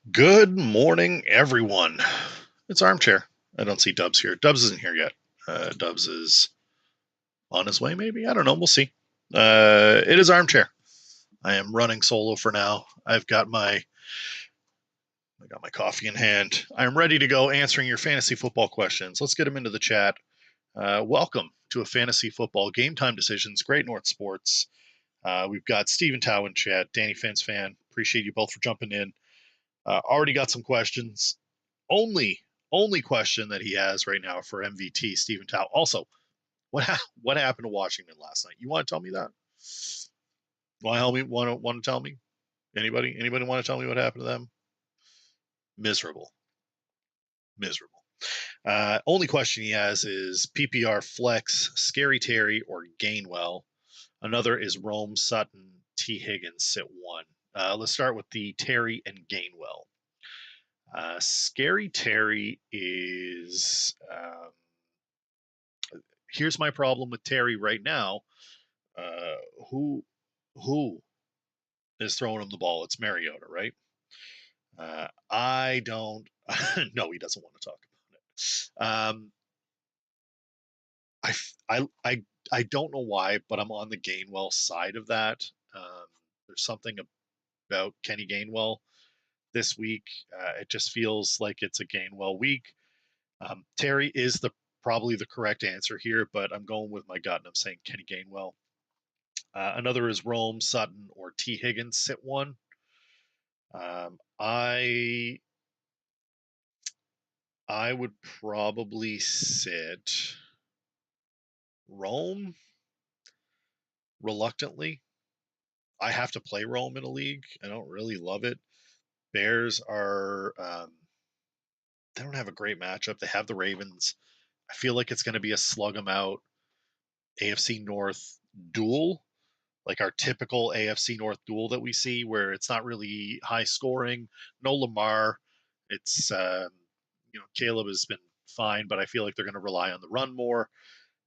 Good morning, everyone. It's Armchair. I don't see Dubs here. Dubs isn't here yet. Dubs is on his way, maybe. I don't know. We'll see. It is Armchair. I am running solo for now. I got my coffee in hand. I'm ready to go answering your fantasy football questions. Let's get them into the chat. Welcome to a fantasy football game time decisions. Great North Sports. We've got Stephen Tao in chat. Danny Fans fan. Appreciate you both for jumping in. Already got some questions. Only question that he has right now for MVT Stephen Tao. Also, what happened to Washington last night? You want to tell me that? Want to tell me? Anybody want to tell me what happened to them? Miserable. Only question he has is PPR flex, Scary Terry or Gainwell. Another is Rome, Sutton, T Higgins sit one. Let's start with the Terry and Gainwell. Scary Terry is. Here's my problem with Terry right now. Uh, who is throwing him the ball? It's Mariota, right? I don't. No, he doesn't want to talk about it. I don't know why, but I'm on the Gainwell side of that. There's something about Kenny Gainwell this week. It just feels like it's a Gainwell week. Terry is probably the correct answer here, but I'm going with my gut and I'm saying Kenny Gainwell. Another is Rome, Sutton, or T Higgins sit one. I would probably sit Rome reluctantly. I have to play Rome in a league. I don't really love it. Bears are they don't have a great matchup. They have the Ravens. I feel like it's going to be a slug 'em out AFC North duel, like our typical AFC North duel that we see, where it's not really high scoring. No Lamar. It's Caleb has been fine, but I feel like they're going to rely on the run more.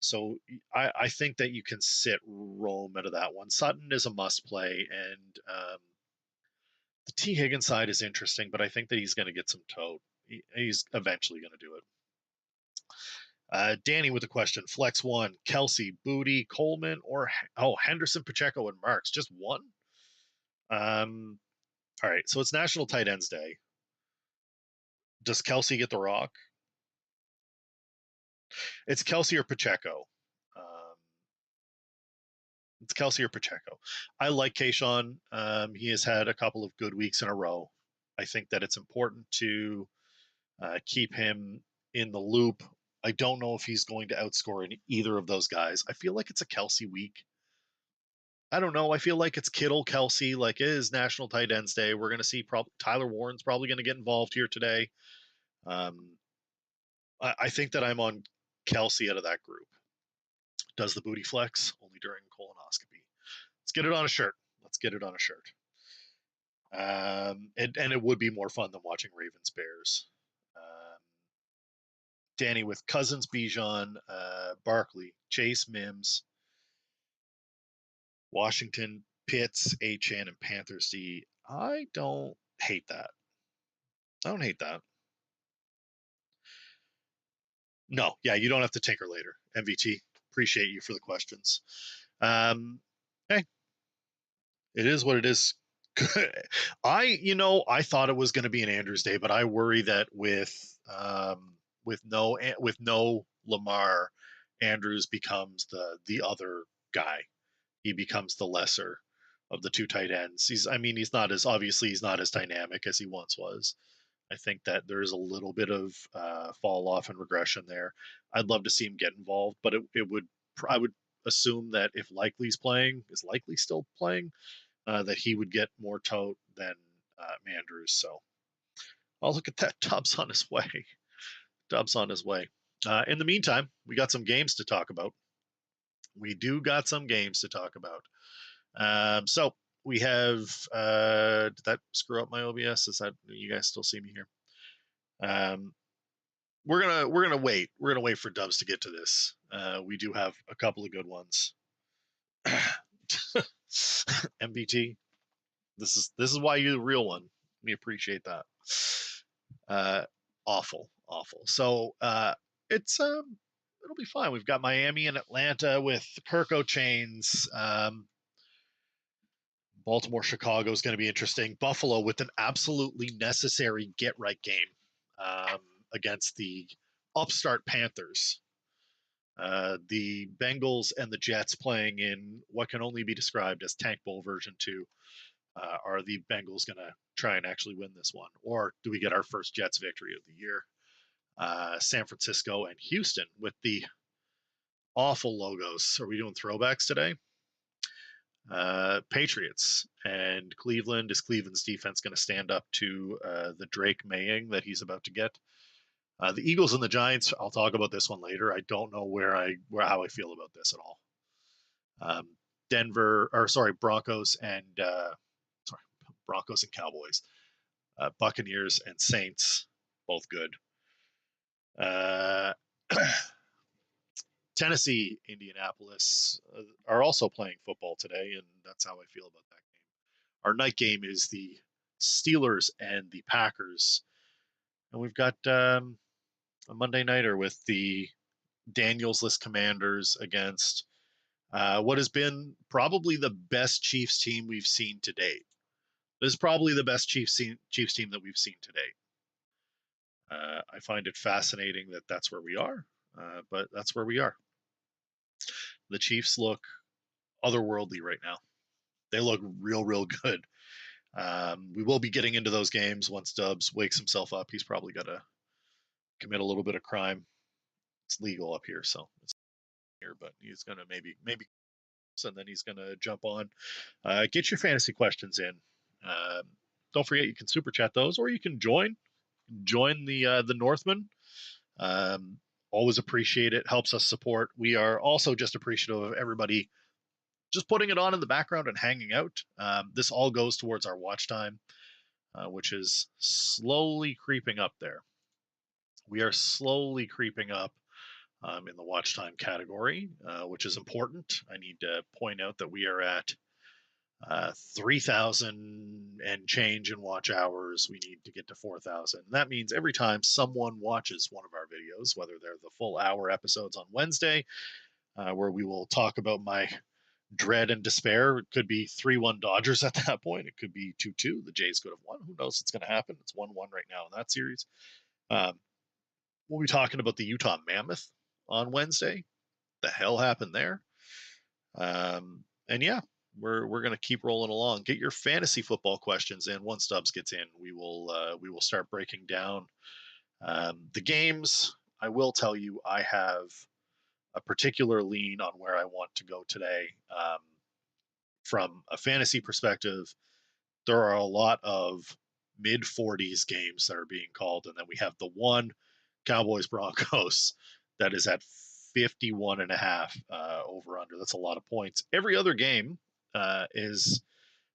So I think that you can sit Rome out of that one. Sutton is a must play, and the T Higgins side is interesting, but I think that he's going to get some tote. He's eventually going to do it. Danny with a question: Flex one, Kelsey, Booty, Coleman, or Henderson, Pacheco, and Marks. Just one. All right, so it's National Tight Ends Day. Does Kelsey get the rock? It's Kelsey or Pacheco. It's Kelsey or Pacheco. I like Kayshawn. He has had a couple of good weeks in a row. I think that it's important to keep him in the loop. I don't know if he's going to outscore either of those guys. I feel like it's a Kelsey week. I don't know. I feel like it's Kittle, Kelsey. Like it is National Tight Ends Day. We're going to see Tyler Warren's probably going to get involved here today. I think that I'm on Kelsey out of that group. Does the booty flex only during colonoscopy? Let's get it on a shirt. Let's get it on a shirt. And it would be more fun than watching Ravens Bears. Danny with Cousins, Bijan, Barkley, Chase, Mims, Washington, Pitts, Achan, and Panthers D. I don't hate that. I don't hate that. No, yeah, you don't have to tinker later. MVT, appreciate you for the questions. Hey, it is what it is. I thought it was going to be an Andrews Day, but I worry that with no Lamar, Andrews becomes the other guy. He becomes the lesser of the two tight ends. He's not as dynamic as he once was. I think that there's a little bit of fall off and regression there. I'd love to see him get involved, but I would assume that if Likely's playing, is Likely still playing, that he would get more tote than Mandrews. So I'll look at that. Dub's on his way. Dub's on his way. In the meantime, we got some games to talk about. We do got some games to talk about. So we have. Did that screw up my OBS? Is that you guys still see me here? We're gonna wait. We're gonna wait for Dubs to get to this. We do have a couple of good ones. MBT. This is why you're the real one. We appreciate that. Awful. So it'll be fine. We've got Miami and Atlanta with Kirko chains. Baltimore, Chicago is going to be interesting. Buffalo with an absolutely necessary get-right game um, against the upstart Panthers. The Bengals and the Jets playing in what can only be described as Tank Bowl version 2. Are the Bengals going to try and actually win this one? Or do we get our first Jets victory of the year? San Francisco and Houston with the awful logos. Are we doing throwbacks today? Patriots and Cleveland. Is Cleveland's defense going to stand up to the Drake Maying that he's about to get? The Eagles and the Giants. I'll talk about this one later. I don't know how I feel about this at all. Broncos and Broncos and Cowboys. Buccaneers and Saints, both good. Tennessee, Indianapolis are also playing football today, and that's how I feel about that game. Our night game is the Steelers and the Packers, and we've got a Monday nighter with the Daniels-less Commanders against what has been probably the best Chiefs team we've seen to date. This is probably the best Chiefs team that we've seen to date. I find it fascinating that that's where we are, but that's where we are. The Chiefs look otherworldly right now. They look real good. We will be getting into those games once Dubs wakes himself up. He's probably got to commit a little bit of crime. It's legal up here, so it's here, but he's going to maybe, and then he's going to jump on. Get your fantasy questions in. Don't forget you can super chat those, or you can join the Northmen. Always appreciate it. Helps us support. We are also just appreciative of everybody just putting it on in the background and hanging out. This all goes towards our watch time, which is slowly creeping up there. We are slowly creeping up in the watch time category, which is important. I need to point out that we are at 3,000 and change in watch hours. We need to get to 4,000. That means every time someone watches one of our videos, whether they're the full hour episodes on Wednesday, where we will talk about my dread and despair. It could be 3-1 Dodgers at that point. It could be 2-2. The Jays could have won. Who knows what's going to happen? It's 1-1 right now in that series. We'll be talking about the Utah Mammoth on Wednesday. The hell happened there? And yeah, we're going to keep rolling along. Get your fantasy football questions in. Once Stubbs gets in, we will start breaking down the games. I will tell you, I have a particular lean on where I want to go today. From a fantasy perspective, there are a lot of mid 40s games that are being called, and then we have the one Cowboys Broncos that is at 51.5 over under. That's a lot of points. Every other game is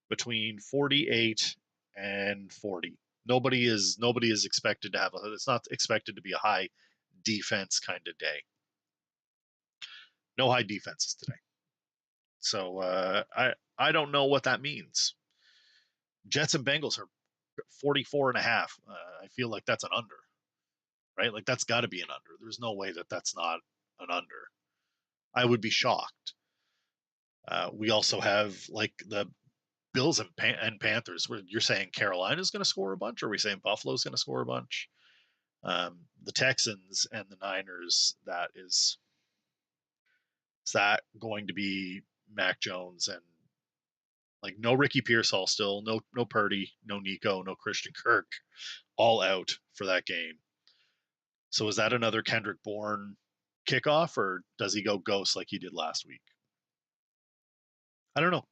between 48 and 40. Nobody is expected to have it's not expected to be a high defense kind of day. No high defenses today. So I don't know what that means. Jets and Bengals are 44.5. I feel like that's an under, right? Like that's got to be an under. There's no way that that's not an under. I would be shocked. We also have like the Bills and Panthers, where you're saying Carolina's going to score a bunch, or are we saying Buffalo's going to score a bunch? The Texans and the Niners, is that going to be Mac Jones and like no Ricky Pearsall still, no Purdy, no Nico, no Christian Kirk, all out for that game. So is that another Kendrick Bourne kickoff, or does he go ghost like he did last week? I don't know.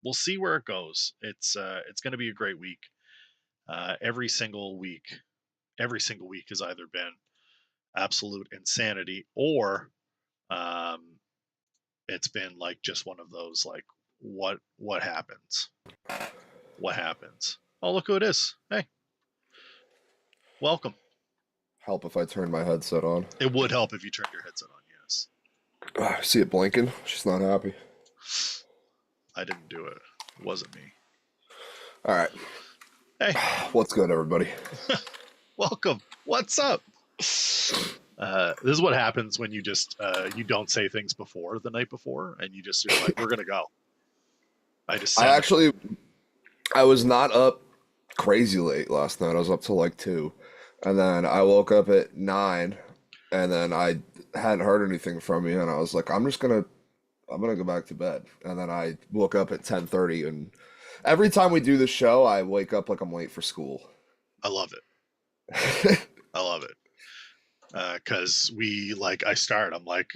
We'll see where it goes. It's going to be a great week. Every single week has either been absolute insanity or it's been like just one of those like what happens? What happens? Oh, look who it is. Hey. Welcome. Help if I turn my headset on. It would help if you turned your headset on, yes. I see it blinking. She's not happy. I didn't do it. It wasn't me. All right. Hey, What's good, everybody? welcome. What's up? This is what happens when you just you don't say things before the night before, and you're like, "We're gonna go." I just I send it. actually, I was not up crazy late last night. I was up till like 2. And then I woke up at 9, and then I hadn't heard anything from you, and I was like, I'm gonna go back to bed. And then I woke up at 10:30, and every time we do the show, I wake up like I'm late for school. I love it. I love it because I start. I'm like,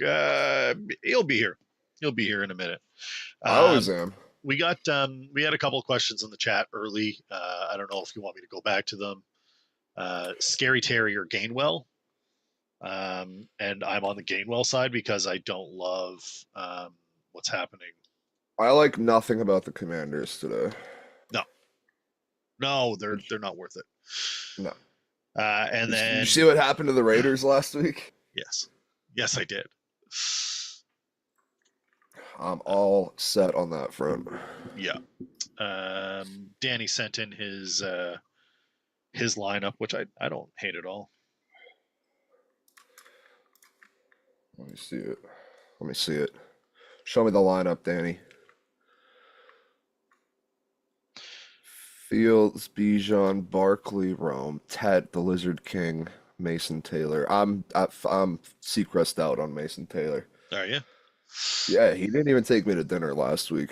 he'll be here. He'll be here in a minute. I always Um, am. we had a couple of questions in the chat early. I don't know if you want me to go back to them. Scary Terry or Gainwell. And I'm on the Gainwell side because I don't love what's happening. I like nothing about the Commanders today. No, no, they're not worth it. No. And Did you see then what happened to the Raiders last week? yes, yes, I did. I'm all set on that front. Yeah. Danny sent in his lineup, which I don't hate at all. Let me see it. Let me see it. Show me the lineup, Danny. Fields, Bijan, Barkley, Rome, Ted, the Lizard King, Mason Taylor. I'm Seacrest out on Mason Taylor. Are you? Yeah, he didn't even take me to dinner last week.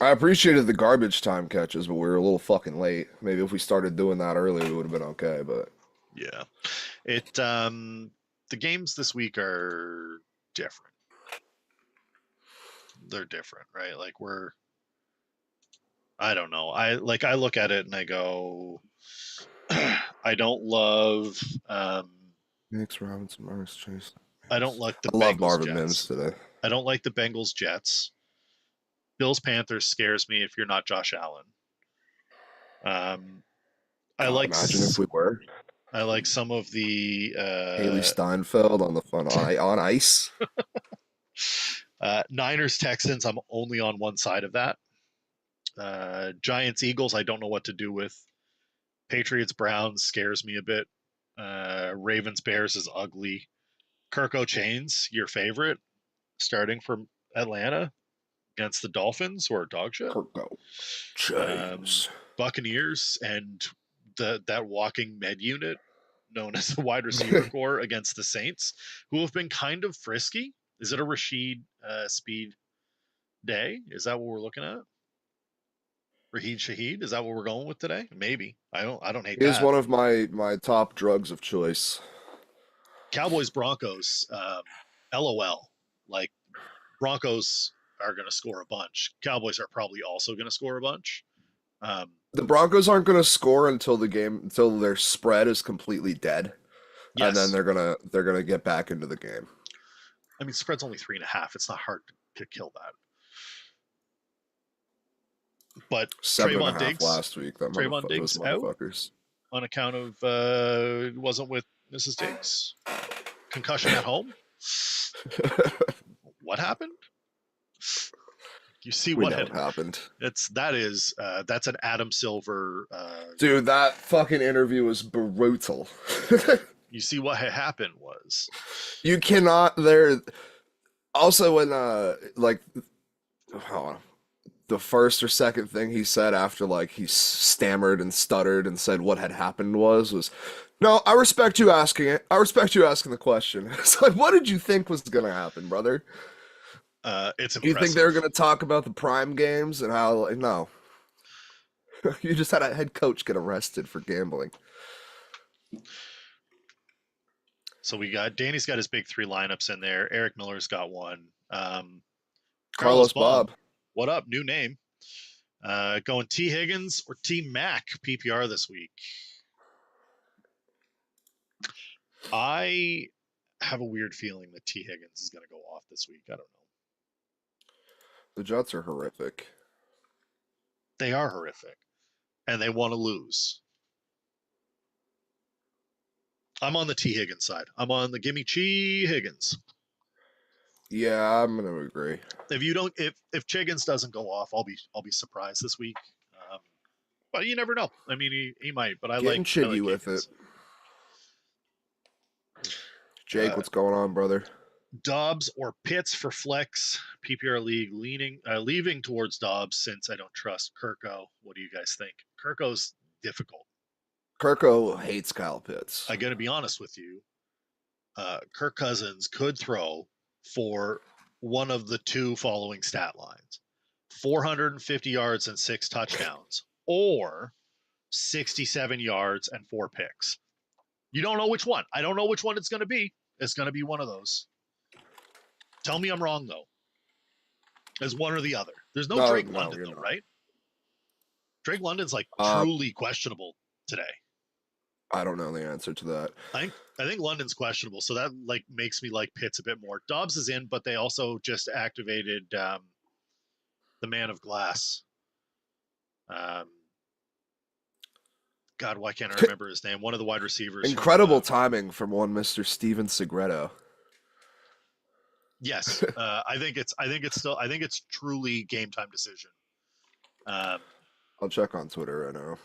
I appreciated the garbage time catches, but we were a little fucking late. Maybe if we started doing that earlier, we would have been okay. But Yeah. It the games this week are different. They're different, right? Like I don't know. I look at it and I go, I don't love Knicks, Robinson, Marks, Chase. I don't like the I love Bengals Marvin Mims Jets. today. I don't like the Bengals Jets. Bills Panthers scares me if you're not Josh Allen. Um, I God, like imagine if we were I like some of the Haley Steinfeld on the fun on ice. Niners Texans. I'm only on one side of that. Giants Eagles. I don't know what to do with. Patriots Browns scares me a bit. Ravens Bears is ugly. Kirko Chains, your favorite, starting from Atlanta against the Dolphins, who are dog shit. Kirko Um, James. Buccaneers and that walking med unit known as the wide receiver core against the Saints, who have been kind of frisky. Is it a Rashid speed day? Is that what we're looking at? Raheed Shaheed? Is that what we're going with today? Maybe. I don't hate He is that. one of my top drugs of choice. Cowboys Broncos. LOL. Like Broncos are going to score a bunch. Cowboys are probably also going to score a bunch. Um, The Broncos aren't going to score until their spread is completely dead, and then yes, they're gonna get back into the game. I mean spread's only 3.5. It's not hard to kill that. But Seven and a half last week. Those Out motherfuckers. on account of it wasn't with Mrs. Diggs. Concussion at home. What happened? You see We what know had what happened. that's an Adam Silver. Dude, that fucking interview was brutal. You see what had happened was You cannot there also when like hold on. The first or second thing he said after like he stammered and stuttered and said what had happened was no, I respect you asking it. I respect you asking the question. It's like, what did you think was gonna happen, brother? it's You think they were impressive. gonna talk about the prime games and how no. You just had a head coach get arrested for gambling. So Danny's got his big three lineups in there. Eric Miller's got one. Carlos Carlos Baum, Bob. what up? New name. Going T Higgins or T Mac PPR this week. I have a weird feeling that T Higgins is going to go off this week. I don't know. The Jets are horrific. They are horrific, and they want to lose. I'm on the T Higgins side. I'm on the gimme Chi Higgins. Yeah, I'm gonna agree. If you don't, if Chiggins doesn't go off, I'll be surprised this week. Um, but you never know. I mean, he might. But Getting I like chiggy with it. Higgins. Jake, Uh, what's going on, brother? Dobbs or Pitts for flex PPR league, leaving towards Dobbs since I don't trust Kirko. What do you guys think? Kirko's difficult. Kirko hates Kyle Pitts. I got to be honest with you. Kirk Cousins could throw for one of the two following stat lines: 450 yards and 6 touchdowns, or 67 yards and 4 picks. You don't know which one. I don't know which one it's going to be. It's going to be one of those. Tell me I'm wrong, though. As one or the other. There's no No, Drake no, London, you're though, not. right? Drake London's like Uh, truly questionable today. I don't know the answer to that. I think London's questionable, so that like makes me like Pitts a bit more. Dobbs is in, but they also just activated the Man of Glass. Um, God, why can't I remember his name? One of the wide receivers from Incredible timing from one Mr. Steven Segredo. yes, I think it's truly game time decision. Um, I'll check on Twitter right now.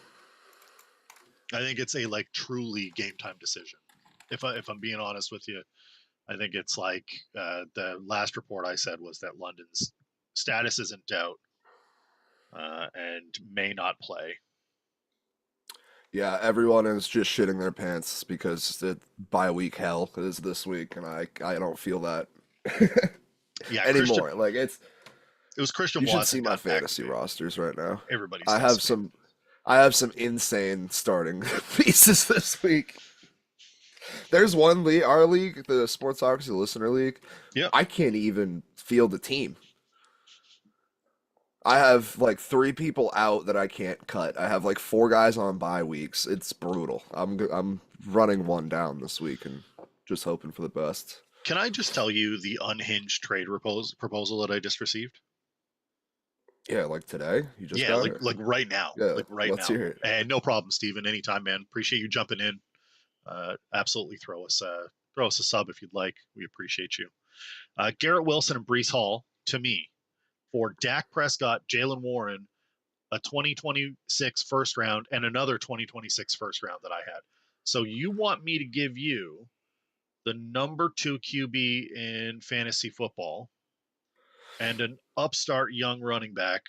I think it's a like truly game time decision. If I'm being honest with you, I think it's like the last report I said was that London's status is in doubt and may not play. Yeah, everyone is just shitting their pants because the bye week hell is this week, and I don't feel that Yeah, Christian. anymore. Like it's It was Christian you should Watson see my got fantasy activated. rosters right now. Everybody's I have decimated. some I have some insane starting pieces this week. There's one league, our league, the Sportsocracy Listener League. Yep. I can't even field a team. I have like 3 people out that I can't cut. I have like 4 guys on bye weeks. It's brutal. I'm running one down this week and just hoping for the best. Can I just tell you the unhinged trade proposal that I just received? Yeah, like today, you just Yeah, got it. like right now, Yeah, like right let's now. hear it. And no problem, Steven. Anytime, man. Appreciate you jumping in. Absolutely throw us a sub if you'd like. We appreciate you. Garrett Wilson and Brees Hall to me for Dak Prescott, Jalen Warren, a 2026 first round, and another 2026 first round that I had. So you want me to give you the number 2 QB in fantasy football and an upstart young running back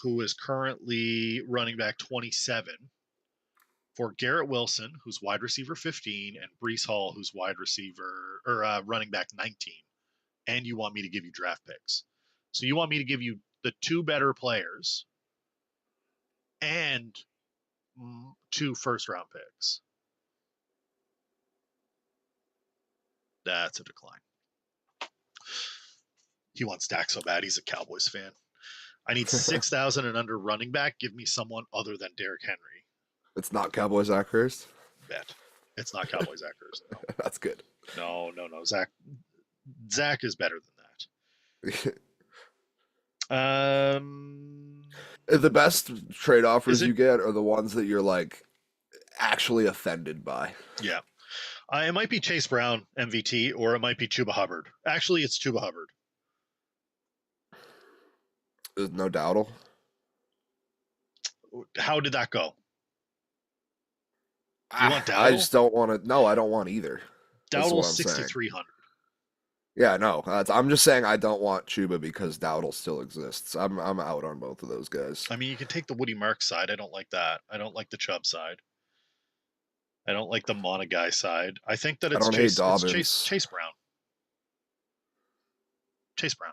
who is currently running back 27 for Garrett Wilson, who's wide receiver 15, and Brees Hall, who's wide receiver or running back 19. And you want me to give you draft picks. So you want me to give you the 2 better players and 2 first round picks. That's a decline. He wants Dak so bad. He's a Cowboys fan. I need 6,000 and under running back. Give me someone other than Derrick Henry. It's not Cowboys Zach Hurst. Bet. It's not Cowboys Zach Ertz. No. That's good. No. Zach is better than that. The best trade offers Is it? you get are the ones that you're like actually offended by. Yeah. It might be Chase Brown, MVT, or it might be Chuba Hubbard. Actually, it's Chuba Hubbard. There's no Dowdle. How did that go? You want I Dowdle? just don't want to. No, I don't want either. That's what Dowdle's I'm saying. 6,300. Yeah, no. I'm just saying I don't want Chuba because Dowdle still exists. I'm out on both of those guys. I mean, you can take the Woody Marks side. I don't like that. I don't like the Chubb side. I don't like the Monaguy side. I think that I it's don't hate Chase Brown. Chase Brown.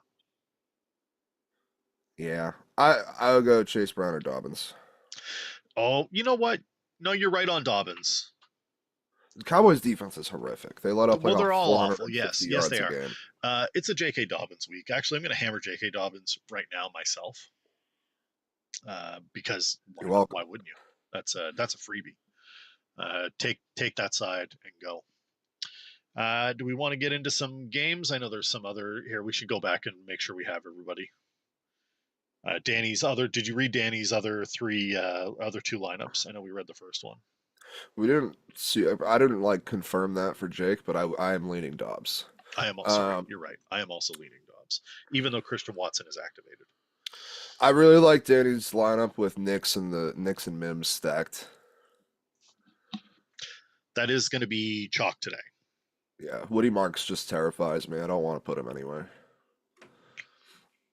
Yeah, I'll go Chase Brown or Dobbins. Oh, you know what? No, you're right on Dobbins. The Cowboys' defense is horrific. They let up Well, like they're all awful. 450 Yes, yards they a are. game. It's a J.K. Dobbins week. Actually, I'm going to hammer J.K. Dobbins right now myself because You're welcome. why wouldn't you? That's a freebie. Take that side and go. Do we want to get into some games? I know there's some other here. We should go back and make sure we have everybody. Danny's other. Did you read Danny's other 2 lineups? I know we read the first one. We didn't see. I didn't like confirm that for Jake, but I am leaning Dobbs. I am sorry. Um, You're right. I am also leaning Dobbs, even though Christian Watson is activated. I really like Danny's lineup with Knicks and Mims stacked. That is going to be chalk today. Yeah, Woody Marks just terrifies me. I don't want to put him anywhere.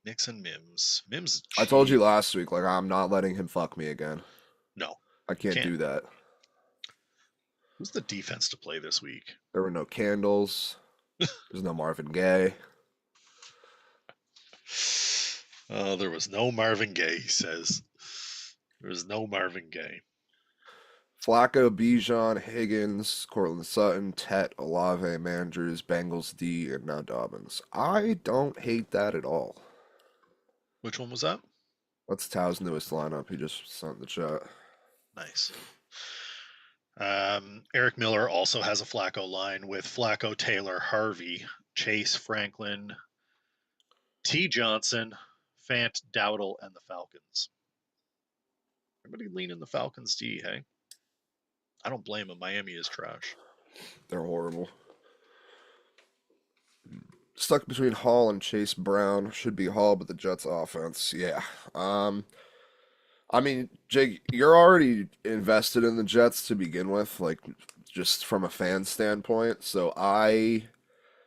Knicks and Mims. Mims is I told you cheap. last week, like I'm not letting him fuck me again. No, I can't can't. do that. Who's the defense to play this week? There were no candles. There's no Marvin Gaye. Oh, there was no Marvin Gaye, he says. There was no Marvin Gaye. Flacco, Bijan, Higgins, Cortland Sutton, Tet, Olave, Mandrews, Bengals D, and now Dobbins. I don't hate that at all. Which one was that? That's Tao's newest lineup. He just sent in the chat. Nice. Eric Miller also has a Flacco line with Flacco, Taylor, Harvey, Chase, Franklin, T. Johnson, Fant, Dowdle, and the Falcons. Everybody leaning the Falcons D, hey? I don't blame him. Miami is trash. They're horrible. Stuck between Hall and Chase Brown. Should be Hall, but the Jets offense, yeah. I mean, Jake, you're already invested in the Jets to begin with, like just from a fan standpoint. So I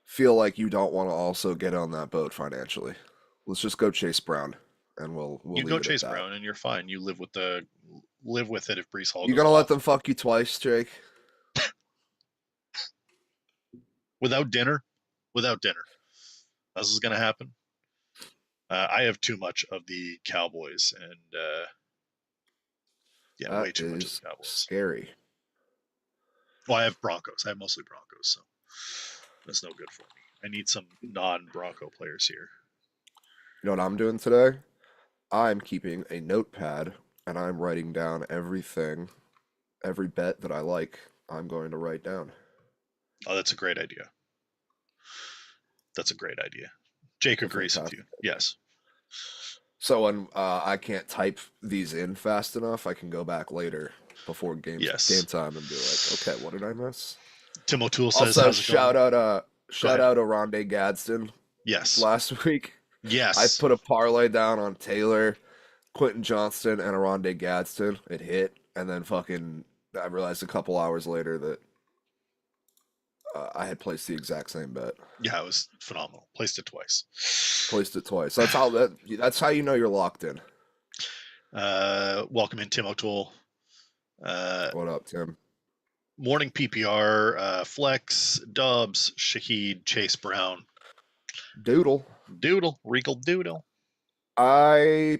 feel like you don't want to also get on that boat financially. Let's just go Chase Brown, and we'll You go leave it at Chase that. Brown and you're fine. You live with it if Brees Hall You goes gonna let off. them fuck you twice, Jake? Without dinner? Without dinner. This is gonna happen. I have too much of the Cowboys and yeah, way That too much of is the Cowboys. scary. Well, I have Broncos. I have mostly Broncos, so that's no good for me. I need some non-Bronco players here. You know what I'm doing today? I'm keeping a notepad and I'm writing down everything, every bet that I like, I'm going to write down. Oh, that's a great idea. That's a great idea. Jake agrees with you. Yes. So when I can't type these in fast enough, I can go back later before game Yes. time and be like, okay, what did I miss? Tim O'Toole says, Also, "How's it going?" shout out to Rondé Gadsden Yes. last week. I Yes. put a parlay down on Taylor, Quentin Johnston, and Rondé Gadsden. It hit, and then fucking I realized a couple hours later that I had placed the exact same bet. Yeah, it was phenomenal. Placed it twice. Placed it twice. That's how you know you're locked in. Welcome in, Tim O'Toole. What up, Tim? Morning PPR, Flex, Dubs, Shaheed, Chase Brown. Doodle. Regal Doodle. I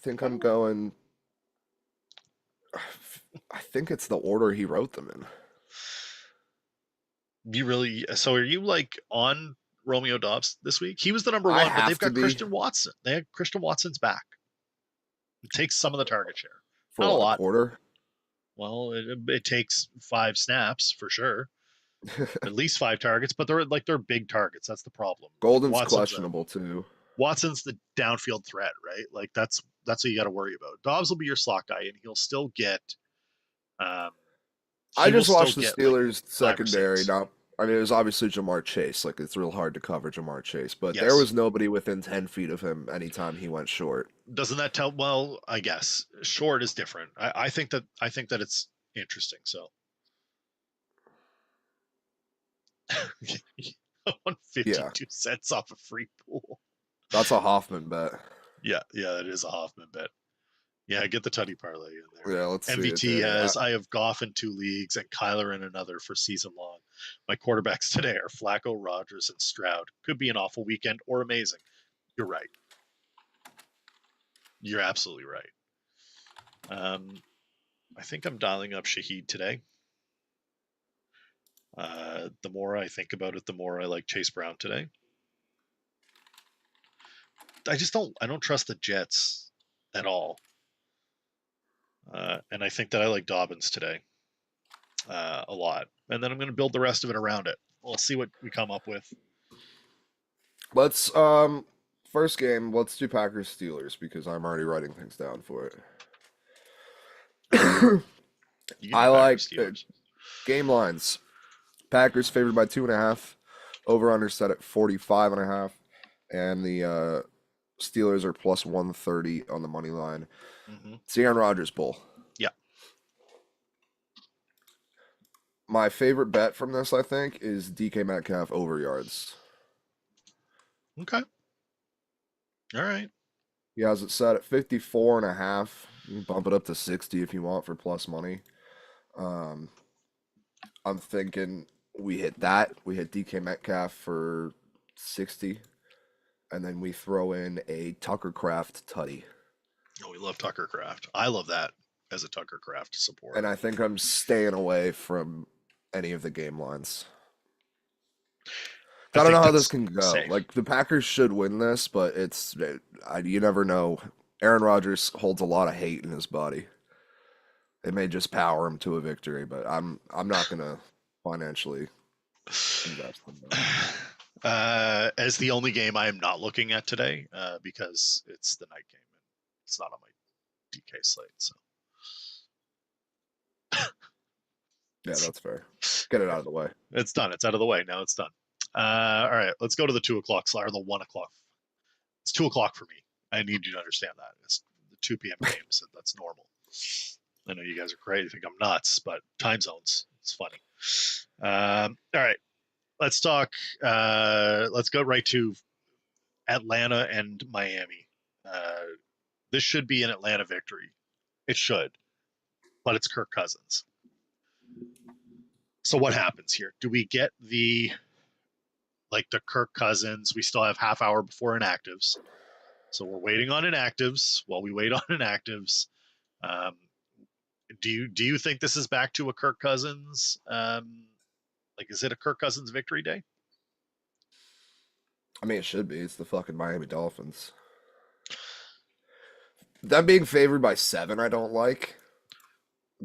think I'm going. I think it's the order he wrote them in. You really? So are you like on Romeo Dobbs this week? He was the number one, but they've got Christian Watson. They have Christian Watson's back. It takes some of the target share. For Not what, a lot. A quarter? Well, it takes 5 snaps for sure. At least 5 targets, but they're big targets. That's the problem. Golden's questionable too. Watson's the downfield threat, right? Like that's what you got to worry about. Dobbs will be your slot guy, and he'll still get. I just watched the Steelers secondary. Now, I mean, it was obviously Jamar Chase. Like it's real hard to cover Jamar Chase, but there was nobody within 10 feet of him anytime he went short. Doesn't that tell? Well, I guess short is different. I think that it's interesting. So. 152 cents off a free pool. That's a Hoffman bet. Yeah, that is a Hoffman bet. Yeah, get the Tutty parlay in there. Yeah, let's MVT see it. has I have Goff in 2 leagues and Kyler in another for season long. My quarterbacks today are Flacco, Rodgers, and Stroud. Could be an awful weekend or amazing. You're right. You're absolutely right. I think I'm dialing up Shaheed today. The more I think about it, the more I like Chase Brown today. I don't trust the Jets at all. And I think that I like Dobbins today a lot. And then I'm going to build the rest of it around it. We'll see what we come up with. Let's first game, let's do Packers Steelers because I'm already writing things down for it. I like game lines. Packers favored by 2.5. Over under set at 45.5. And the Steelers are plus 130 on the money line. Mm-hmm. It's the Aaron Rodgers Bowl. Yeah. My favorite bet from this, I think, is DK Metcalf over yards. Okay. All right. He has it set at 54.5. You can bump it up to 60 if you want for plus money. Um, I'm thinking we hit that. We hit DK Metcalf for 60. And then we throw in a Tucker Craft tutty. Oh, we love Tucker Craft. I love that as a Tucker Craft And supporter. I think I'm staying away from any of the game lines. I I don't think know how this that's can go. safe. Like the Packers should win this, but you never know. Aaron Rodgers holds a lot of hate in his body. It may just power him to a victory, but I'm not gonna financially invest in that. As the only game I am not looking at today, because it's the night game and it's not on my DK slate. So Yeah, that's fair. Get it out of the way. it's done. It's out of the way. Now it's done. All right, let's go to the 2 o'clock slot or the 1 o'clock. It's 2 o'clock for me. I need you to understand that. It's the 2 p.m. games. That's normal. I know you guys are crazy. You think I'm nuts, but time zones. It's funny. All right, let's talk. Let's go right to Atlanta and Miami. Uh, this should be an Atlanta victory. It should, but it's Kirk Cousins. So what happens here? Do we get the Kirk Cousins? We still have half hour before inactives, so we're waiting on inactives. While we wait on inactives, um, do you think this is back to a Kirk Cousins? Is it a Kirk Cousins victory day? I mean, it should be. It's the fucking Miami Dolphins. Them being favored by 7, I don't like.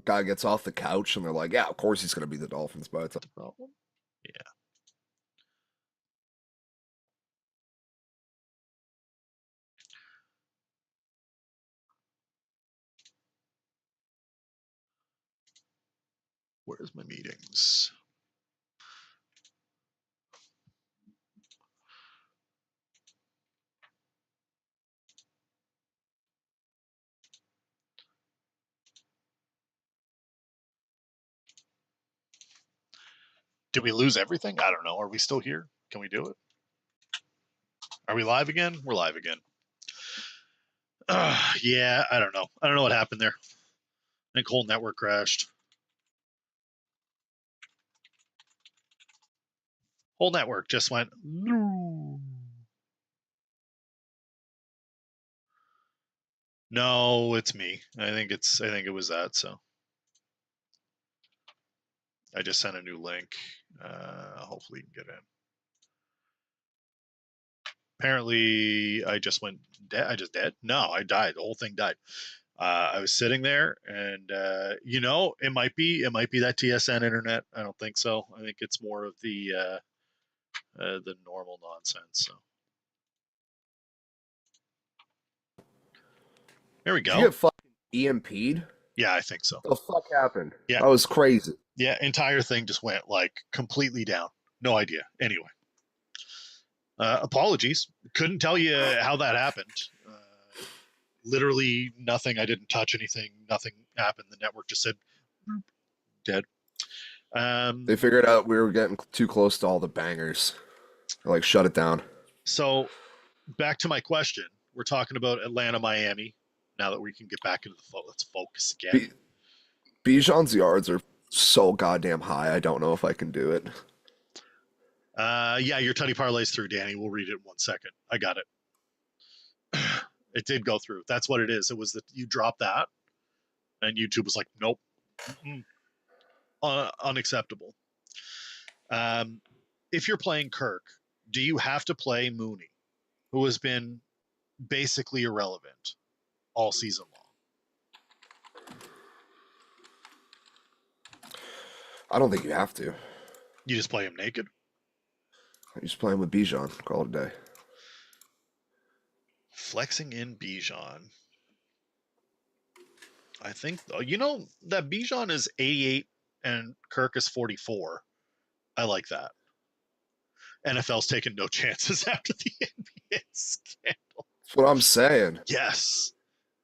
Guy gets off the couch and they're like, yeah, of course he's gonna be the Dolphins by the time. The problem? Yeah. Where's my meetings? Did we lose everything? I don't know. Are we still here? Can we do it? Are we live again? We're live again. Yeah, I don't know. I don't know what happened there. I think whole network crashed. Whole network just went. No, it's me. I think it was that. So I just sent a new link. Hopefully you can get in. Apparently I just went dead. I just dead. No, I died. The whole thing died. I was sitting there, and it might be that TSN internet. I don't think so. I think it's more of the normal nonsense. So there we Did you go. get fucking EMP'd? Yeah, I think so. What the fuck happened? Yeah, That was crazy. yeah. Entire thing just went completely down. No idea. Anyway, apologies. Couldn't tell you how that happened. Literally nothing. I didn't touch anything. Nothing happened. The network just said dead. They figured out we were getting too close to all the bangers. They're like, shut it down. So back to my question. We're talking about Atlanta, Miami. Now that we can get back into let's focus again. Bijan's yards are so goddamn high. I don't know if I can do it. Yeah, your Tutty parlay's through, Danny. We'll read it in 1 second. I got it. It did go through. That's what it is. It was that you dropped that, and YouTube was like, nope, unacceptable. If you're playing Kirk, do you have to play Mooney, who has been basically irrelevant all season long? I don't think you have to. You just play him naked? You just playing with Bijan. Call it a day. Flexing in Bijan. I think that Bijan is 88 and Kirk is 44. I like that. NFL's taking no chances after the NBA scandal. That's what I'm saying. Yes.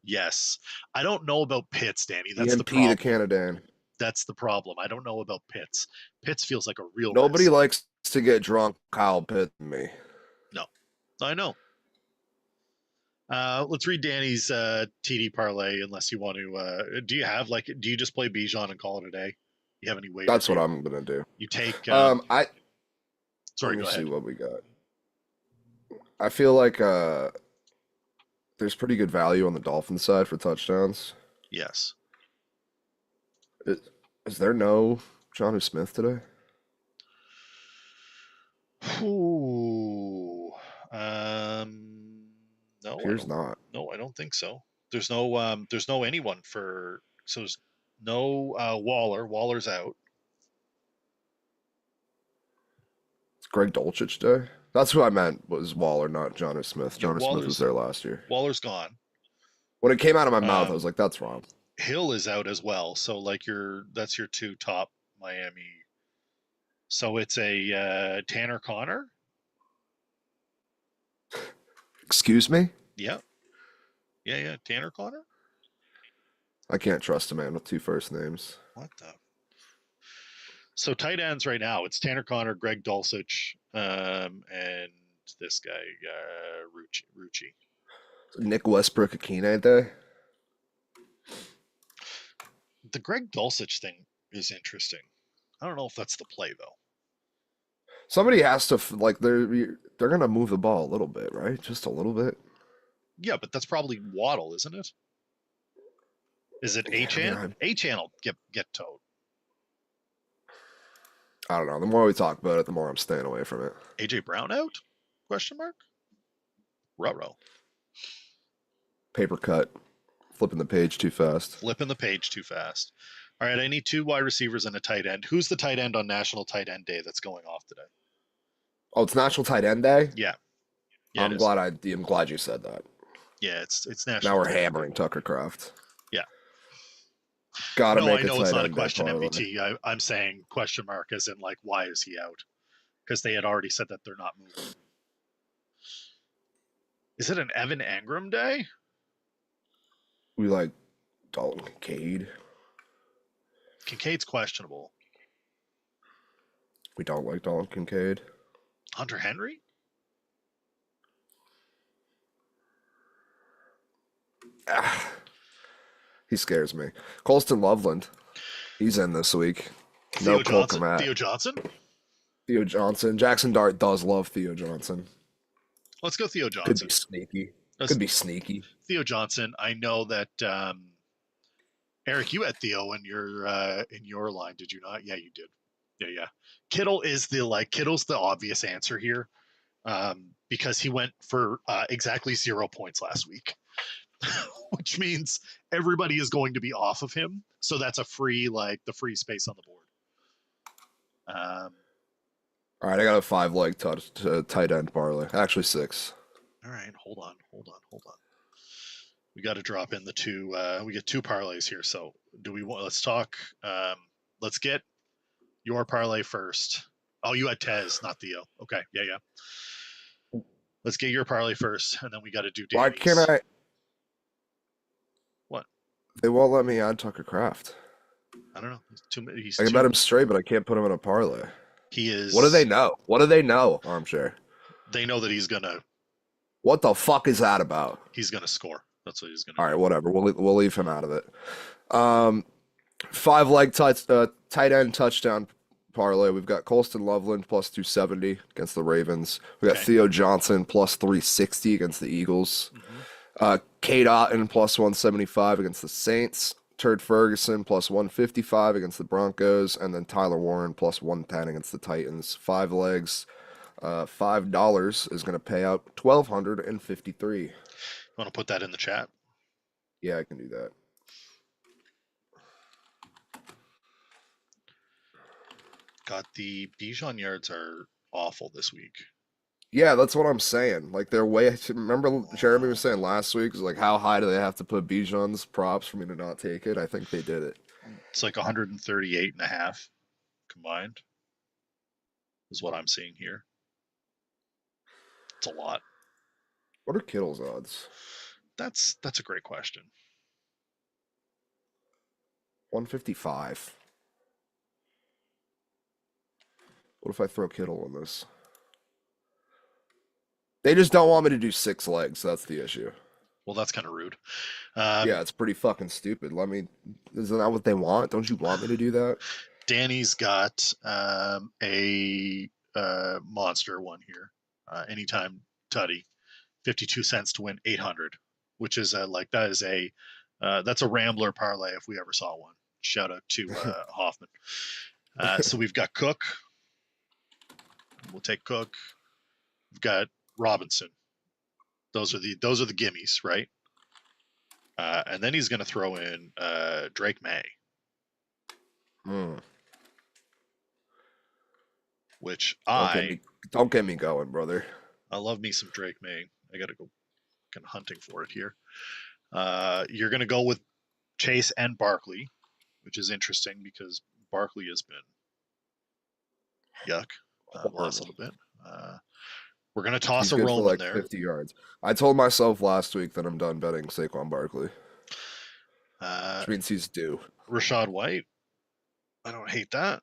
Yes. I don't know about Pitts, Danny. That's the EMP to problem. Canada. That's the problem. I don't know about Pitts. Pitts feels like a real Nobody risk. likes to get drunk. Kyle Pitt and me. No. I know. Let's read Danny's TD parlay unless you want to. Do you just play Bijan and call it a day? You have any wager That's what payroll? I'm gonna do. You take. Let Sorry, me go see ahead. what we got. I feel like there's pretty good value on the Dolphins side for touchdowns. Yes. Is there no Jonnu Smith today? Ooh. No, I Appears don't. not. No, I don't think so. There's no. There's no anyone for. So there's no Waller. Waller's out. It's Greg Dulcich Day. That's who I meant was Waller, not Jonnu Smith. Yeah, Jonnu Smith was there last year. Waller's gone. When it came out of my mouth, I Um, was like, "That's wrong." Hill is out as well. So like that's your two top Miami. So it's a Tanner Connor. Excuse me? Yeah, yeah. Tanner Connor. I can't trust a man with two first names. What the? So tight ends right now, it's Tanner Connor, Greg Dulcich, and this guy, Rucci. Nick Westbrook Akine Day. The Greg Dulcich thing is interesting. I don't know if that's the play though. Somebody has to like they're gonna move the ball a little bit, right? Just a little bit. Yeah, but that's probably Waddle, isn't it? Is it Yeah, A-Chan? A-Chan will get towed. I don't know. The more we talk about it, the more I'm staying away from it. AJ Brown out? Question mark. Ruh-roh. Paper cut. Flipping the page too fast. Flipping the page too fast. All right, I need two wide receivers and a tight end. Who's the tight end on National Tight End Day that's going off today? Oh, it's National Tight End Day. Yeah, yeah. I'm glad you said that. Yeah, it's National. Now we're Tight End hammering Day. Tucker Craft. Yeah. Gotta No, make I a know it's tight not a end question, parlay. MVT. I'm saying question mark as in like, why is he out? Because they had already said that they're not moving. Is it an Evan Engram day? We like Dalton Kincaid. Kincaid's questionable. We don't like Dalton Kincaid. Hunter Henry? He scares me. Colston Loveland. He's in this week. Theo No Johnson? Cole Kmet. Theo Johnson? Theo Johnson. Jackson Dart does love Theo Johnson. Let's go Theo Could Johnson. be sneaky. Could be sneaky. Theo Johnson. I know that Eric, you had Theo in your line, did you not? Yeah, you did. Yeah. Kittle's the obvious answer here, because he went for exactly 0 points last week, which means everybody is going to be off of him. So that's a free the free space on the board. All right, I got a 5-leg tight end parlay. Actually, 6. All right, hold on. We got to drop in the two. We get two parlays here. So do we want? Let's talk. Let's get your parlay first. Oh, you had Tez, not Theo. Okay, yeah. Let's get your parlay first, and then we got to do Danny's. Why can't I? What? They won't let me add Tucker Craft. I don't know. I can bet him straight, but I can't put him in a parlay. He is. What do they know? What do they know, Armchair? They know that he's gonna. What the fuck is that about? He's gonna score. That's what he's gonna. All right, whatever. We'll leave him out of it. 5-leg tight end touchdown parlay. We've got Colston Loveland plus 270 against the Ravens. We got Theo Johnson plus 360 against the Eagles. Kate Otten plus 175 against the Saints. Turd Ferguson plus 155 against the Broncos, and then Tyler Warren plus 110 against the Titans. 5 legs, $5 is going to pay out $1,253. Want to put that in the chat? Yeah, I can do that. God, the Bijan yards are awful this week. Yeah, that's what I'm saying. Like they're way. Remember, Jeremy was saying last week, is like how high do they have to put Bijan's props for me to not take it? I think they did it. It's like 138.5 combined. is what I'm seeing here. It's a lot. What are Kittle's odds? That's a great question. 155. What if I throw Kittle in this? They just don't want me to do 6 legs. That's the issue. Well, that's kind of rude. Yeah, it's pretty fucking stupid. Isn't that what they want? Don't you want me to do that? Danny's got a monster one here. Anytime Tutty, 52 cents to win 800, which is that's a Rambler parlay if we ever saw one. Shout out to Hoffman. So we've got Cook. We'll take Cook. We've got Robinson. Those are the gimmies, right? And then he's going to throw in Drake May, which don't get me going, brother. I love me some Drake May. I got to go kind of hunting for it here. You're going to go with Chase and Barkley, which is interesting because Barkley has been yuck last little bit. We're going to toss a Roman like there. 50 yards. I told myself last week that I'm done betting Saquon Barkley. Which means he's due. Rashad White. I don't hate that.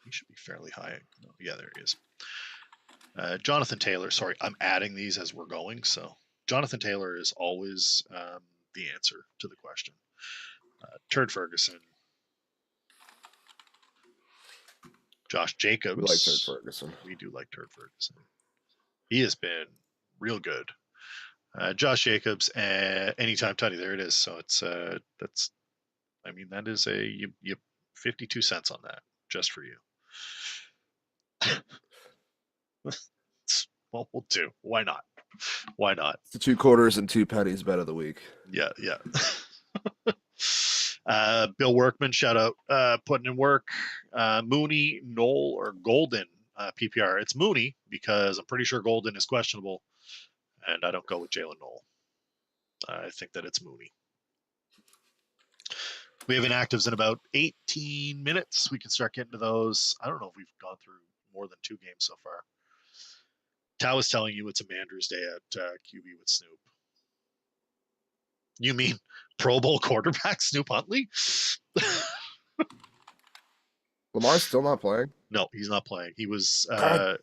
He should be fairly high. Oh, yeah, there he is. Jonathan Taylor. Sorry, I'm adding these as we're going. So Jonathan Taylor is always the answer to the question. Turd Ferguson. Josh Jacobs. We like Turd Ferguson. We do like Turd Ferguson. He has been real good. Josh Jacobs, anytime Tutty. There it is. So it's that is you 52 cents on that just for you. Well, we'll do. Why not? Why not? It's the 2 quarters and 2 pennies bet of the week. Yeah. Bill Workman, shout out, putting in work. Mooney, Knoll, or Golden PPR. It's Mooney because I'm pretty sure Golden is questionable, and I don't go with Jalen Knoll. I think that it's Mooney. We have inactives in about 18 minutes. We can start getting to those. I don't know if we've gone through more than 2 games so far. Tao is telling you it's a Manders day at QB with Snoop. You mean Pro Bowl quarterback Snoop Huntley? Lamar's still not playing? No, he's not playing. He was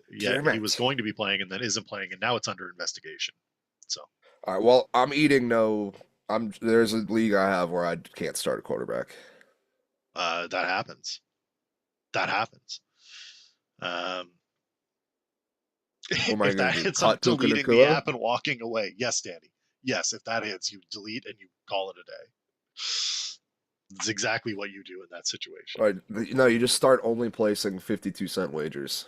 he was going to be playing and then isn't playing, and now it's under investigation. So all right, well, there's a league I have where I can't start a quarterback. That happens. If that hits, I'm deleting the app and walking away. Yes, Danny. Yes, if that hits, you delete and you call it a day. It's exactly what you do in that situation. Right. No, you just start only placing 52-cent wagers.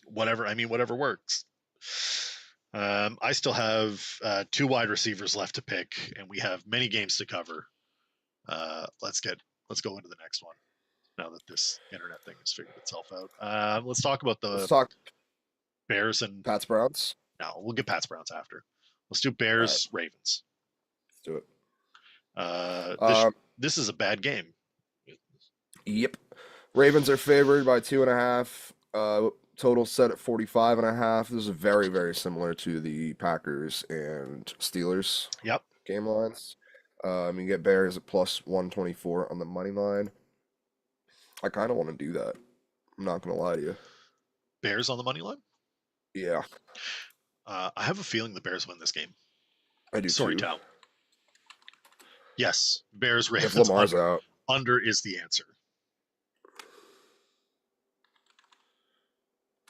Whatever works. I still have 2 wide receivers left to pick, and we have many games to cover. Let's go into the next one. Now that this internet thing has figured itself out, let's talk about Bears and Pats Browns. No, we'll get Pats Browns after. Let's do Bears Ravens. Let's do it. This is a bad game. Yep. Ravens are favored by 2.5. Total set at 45.5. This is very, very similar to the Packers and Steelers. Yep. Game lines. You get Bears at plus 124 on the money line. I kind of want to do that. I'm not going to lie to you. Bears on the money line? Yeah. I have a feeling the Bears win this game. I do. Sorry, too. Tal. Yes, Bears Ravens. If Lamar's out. Under is the answer.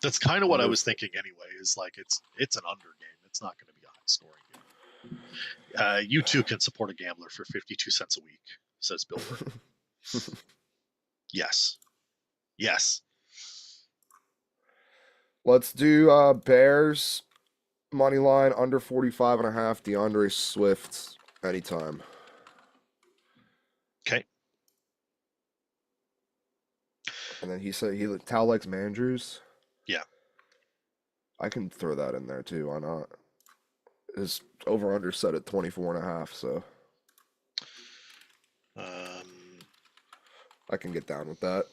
That's kind of what I was thinking anyway. Is like it's an under game. It's not going to be a high scoring game. You too can support a gambler for 52 cents a week, says Bill. Yes. Let's do Bears money line under 45.5. DeAndre Swift anytime. Okay. And then he said Tal likes Mandrews. Yeah. I can throw that in there too. Why not? His over under set at 24.5. So I can get down with that.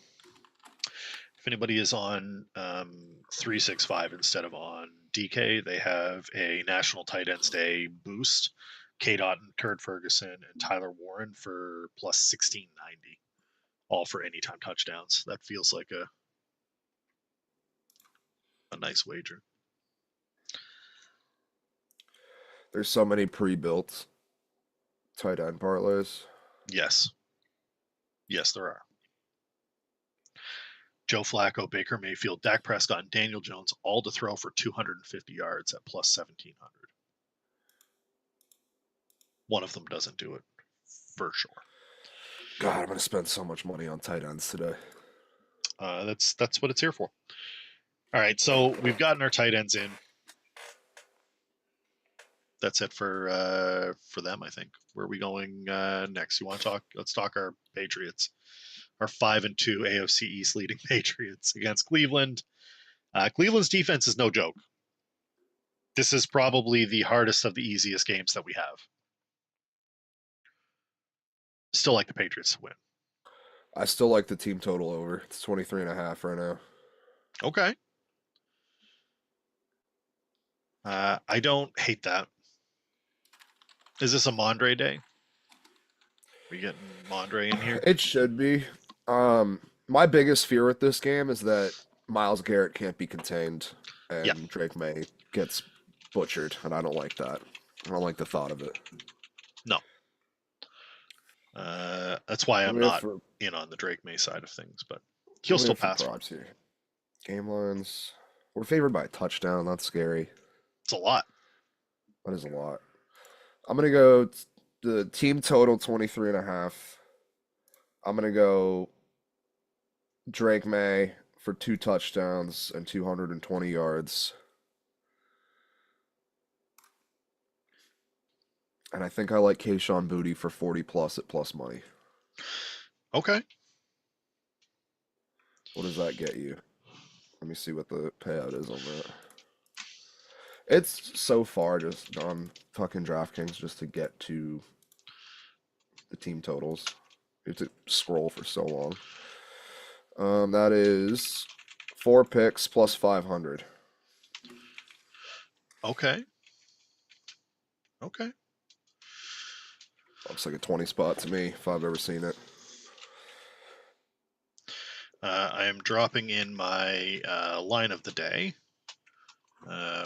If anybody is on 365 instead of on DK, they have a National Tight Ends Day boost. K. Dot and Turd Ferguson and Tyler Warren for plus 1690, all for anytime touchdowns. That feels like a nice wager. There's so many pre-built tight end parlays. Yes. Yes, there are. Joe Flacco, Baker Mayfield, Dak Prescott, and Daniel Jones all to throw for 250 yards at plus 1700. One of them doesn't do it for sure. God, I'm gonna spend so much money on tight ends today. That's what it's here for. All right, so we've gotten our tight ends in. That's it for them, I think. Where are we going next? You want to talk? Let's talk our Patriots. Our 5-2 AFC East leading Patriots against Cleveland. Cleveland's defense is no joke. This is probably the hardest of the easiest games that we have. Still like the Patriots to win. I still like the team total over. It's 23.5 right now. Okay. I don't hate that. Is this a Mondre day? We getting Mondre in here? It should be. My biggest fear with this game is that Myles Garrett can't be contained and Yeah. Drake May gets butchered, and I don't like that. I don't like the thought of it. No. That's why I'm not for, in on the Drake May side of things, but he'll still pass one. Here. Game lines. We're favored by a touchdown. That's scary. It's a lot. That is a lot. I'm going to go the team total 23.5. I'm going to go Drake May for 2 touchdowns and 220 yards. And I think I like Kayshon Boutte for 40 plus at plus money. Okay. What does that get you? Let me see what the payout is on that. It's so far just on fucking DraftKings just to get to the team totals. You have to scroll for so long. That is 4 picks plus 500. Okay. Okay. Looks like a 20 spot to me if I've ever seen it. I am dropping in my line of the day,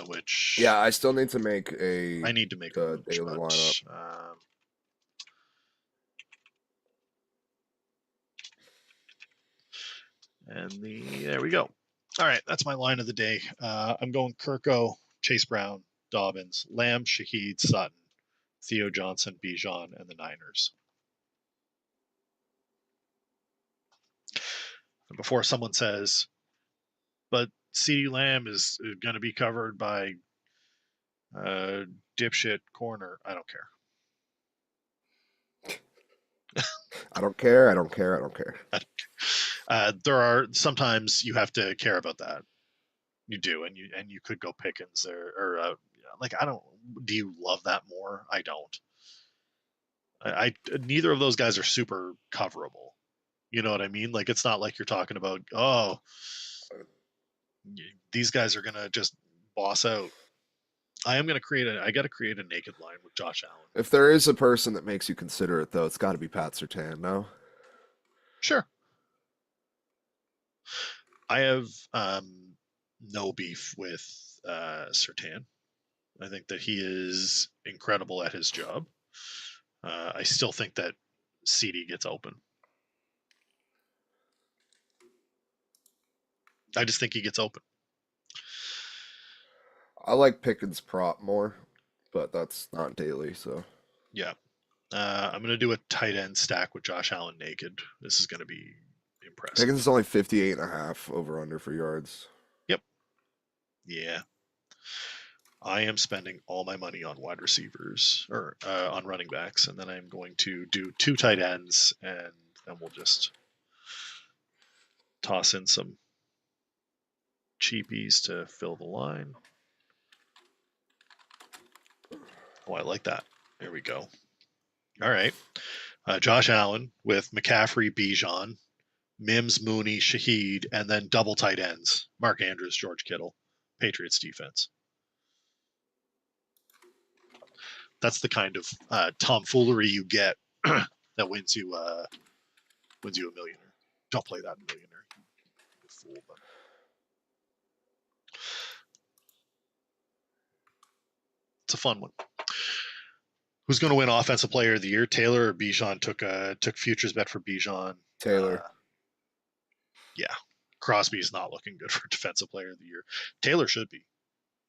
which yeah, I still need to make a. I need to make a daily lineup. And there we go. All right, that's my line of the day. I'm going Kirko, Chase Brown, Dobbins, Lamb, Shaheed, Sutton, Theo Johnson, Bijan, and the Niners. And before someone says, but CeeDee Lamb is going to be covered by dipshit corner, I don't care. I don't care. I don't care. I don't care. There are sometimes you have to care about that. You do, and you could go Pickens or like I don't. Do you love that more? I don't. I neither of those guys are super coverable. You know what I mean? Like it's not like you're talking about these guys are gonna just boss out. I got to create a naked line with Josh Allen. If there is a person that makes you consider it, though, it's got to be Pat Surtain, no? Sure. I have no beef with Surtain. I think that he is incredible at his job. I still think that CD gets open. I just think he gets open. I like Pickens prop more, but that's not daily, so. Yeah. I'm going to do a tight end stack with Josh Allen naked. This is going to be impressive. Pickens is only 58.5 over under for yards. Yep. Yeah. I am spending all my money on wide receivers or on running backs, and then I'm going to do 2 tight ends, and then we'll just toss in some cheapies to fill the line. Oh, I like that. There we go. All right. Josh Allen with McCaffrey, Bijan, Mims, Mooney, Shaheed, and then double tight ends: Mark Andrews, George Kittle. Patriots defense. That's the kind of tomfoolery you get that wins you a millionaire. Don't play that millionaire, you fool. But it's a fun one. Who's going to win Offensive Player of the Year? Taylor or Bijan? Took futures bet for Bijan. Taylor. Yeah, Crosby is not looking good for Defensive Player of the Year. Taylor should be.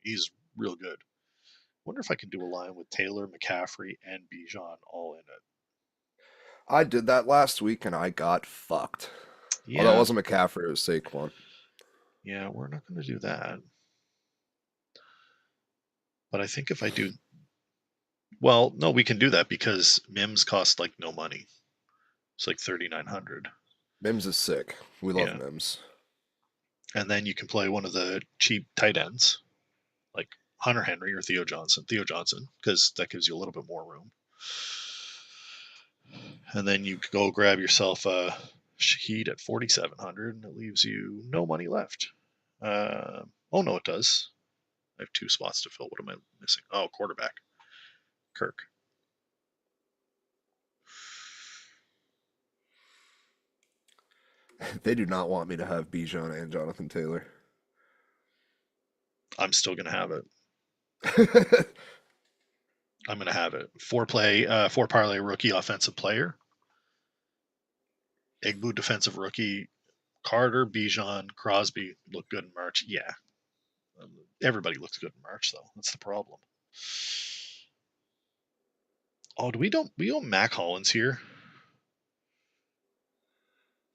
He's real good. Wonder if I can do a line with Taylor, McCaffrey, and Bijan all in it. I did that last week and I got fucked. Although it wasn't McCaffrey, it was Saquon. Yeah, we're not going to do that. But I think if I do, well, no, we can do that because Mims cost like no money. It's like 3,900. Mims is sick. We love Mims. And then you can play one of the cheap tight ends, like Hunter Henry or Theo Johnson, because that gives you a little bit more room. And then you go grab yourself a Shaheed at 4,700, and it leaves you no money left. Oh no, it does. I have 2 spots to fill. What am I missing? Oh, quarterback, Kirk. They do not want me to have Bijan and Jonathan Taylor. I'm still gonna have it. I'm gonna have it. 4 parlay rookie offensive player. Igbu defensive rookie. Carter, Bijan, Crosby look good in March. Yeah, everybody looks good in March though. That's the problem. Oh, we own Mac Hollins here?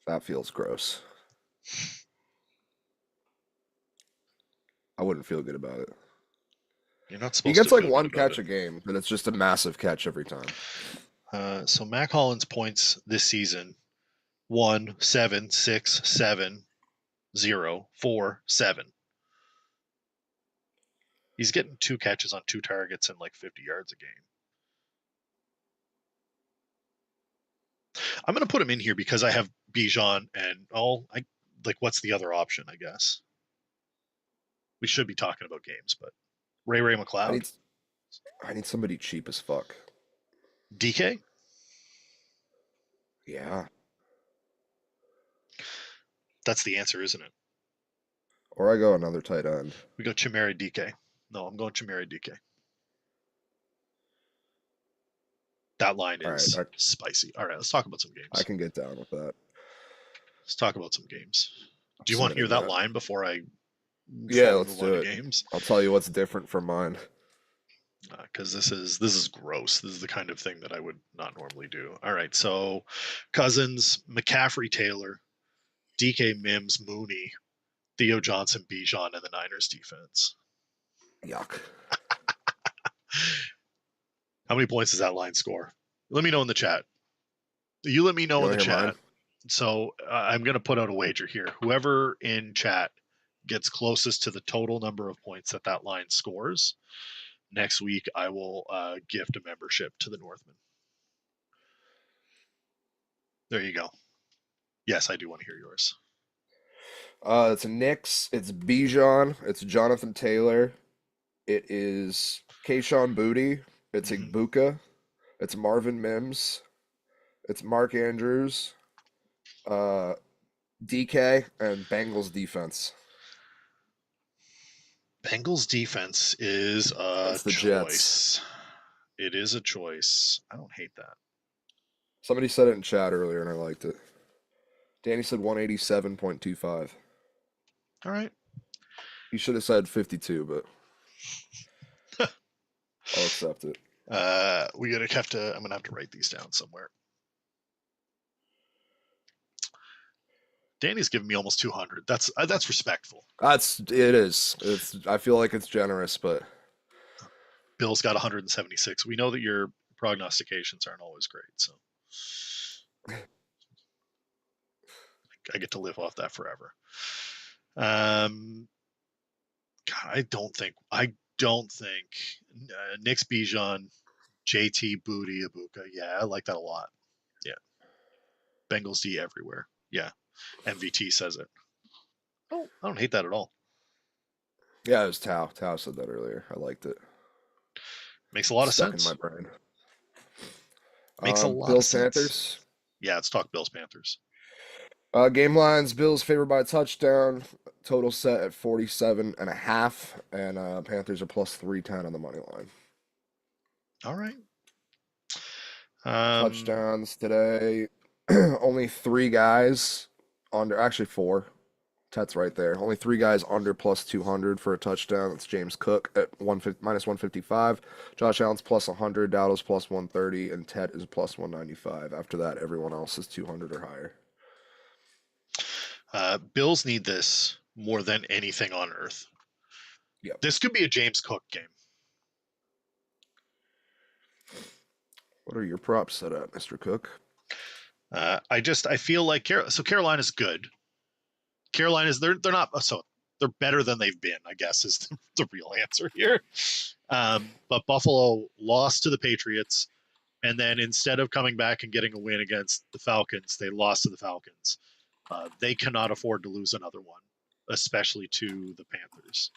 That feels gross. I wouldn't feel good about it. You're not He supposed gets to like feel one good about catch it. a game, but it's just a massive catch every time. So Mac Hollins points this season: 1, 7, 6, 7, 0, 4, 7. He's getting 2 catches on 2 targets and like 50 yards a game. I'm going to put him in here because I have Bijan and what's the other option, I guess? We should be talking about games, but Ray McLeod. I need somebody cheap as fuck. DK? Yeah. That's the answer, isn't it? Or I go another tight end. We go Chimere DK. No, I'm going Chimere DK. That line is spicy. All right, let's talk about some games. I can get down with that. Let's talk about some games. Do you want to hear that line before I? Yeah, let's do it. Games? I'll tell you what's different from mine. Because this is gross. This is the kind of thing that I would not normally do. All right, so Cousins, McCaffrey, Taylor, DK, Mims, Mooney, Theo Johnson, Bijan, and the Niners defense. Yuck. How many points does that line score? Let me know in the chat. You let me know in the chat. Mine? So I'm going to put out a wager here. Whoever in chat gets closest to the total number of points that line scores, next week I will gift a membership to the Northman. There you go. Yes, I do want to hear yours. It's Knicks. It's Bijan. It's Jonathan Taylor. It is Kayshon Boutte. It's Igbuka. It's Marvin Mims. It's Mark Andrews. DK and Bengals defense. Bengals defense is a choice. Jets. It is a choice. I don't hate that. Somebody said it in chat earlier and I liked it. Danny said 187.25. All right. He should have said 52, but I'll accept it. I'm gonna have to write these down somewhere. Danny's giving me almost 200. That's respectful. It is. I feel like it's generous, but Bill's got 176. We know that your prognostications aren't always great, so I get to live off that forever. God, I don't think Nick's Bijan, JT, Boutte, Ibuka. Yeah, I like that a lot. Yeah. Bengals D everywhere. Yeah. MVT says it. Oh, I don't hate that at all. Yeah, it was Tao. Tao said that earlier. I liked it. Makes a lot of Stuck in my sense. brain. Makes a lot of Bills sense. Panthers. Yeah, let's talk Bills Panthers. Game lines, Bills favored by a touchdown. Total set at 47.5, and Panthers are plus 310 on the money line. All right. Touchdowns today. Only three guys under, actually four. Tet's right there. Only three guys under plus 200 for a touchdown. It's James Cook at minus 155. Josh Allen's plus 100. Dowdle's plus 130. And Tet is plus 195. After that, everyone else is 200 or higher. Bills need this more than anything on earth. Yep. This could be a James Cook game. What are your props set at, Mr. Cook? I feel like Carolina's good. Carolina's they're not so they're better than they've been, I guess, is the real answer here. But Buffalo lost to the Patriots, and then instead of coming back and getting a win against the Falcons, they lost to the Falcons. They cannot afford to lose another one, especially to the Panthers.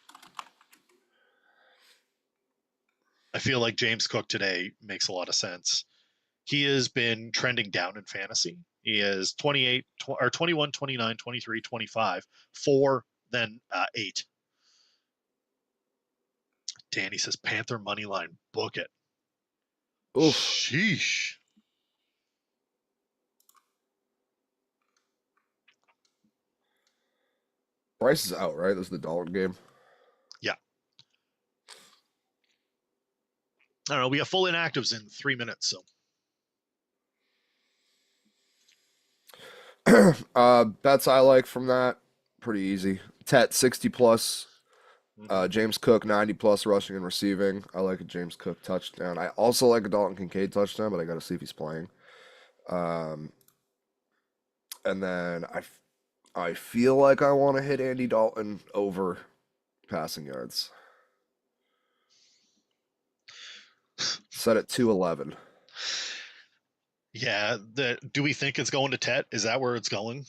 I feel like James Cook today makes a lot of sense. He has been trending down in fantasy. He is 28 or 21, 29, 23, 25, 4, then 8. Danny says Panther money line, book it. Oof. Sheesh. Bryce is out, right? This is the Dalton game. Yeah. I don't know. We have full inactives in 3 minutes, so. Bets I like from that, pretty easy. Tet 60 plus. James Cook 90 plus rushing and receiving. I like a James Cook touchdown. I also like a Dalton Kincaid touchdown, but I got to see if he's playing. And then I feel like I want to hit Andy Dalton over passing yards. Set at 211. Yeah. Do we think it's going to Tet? Is that where it's going?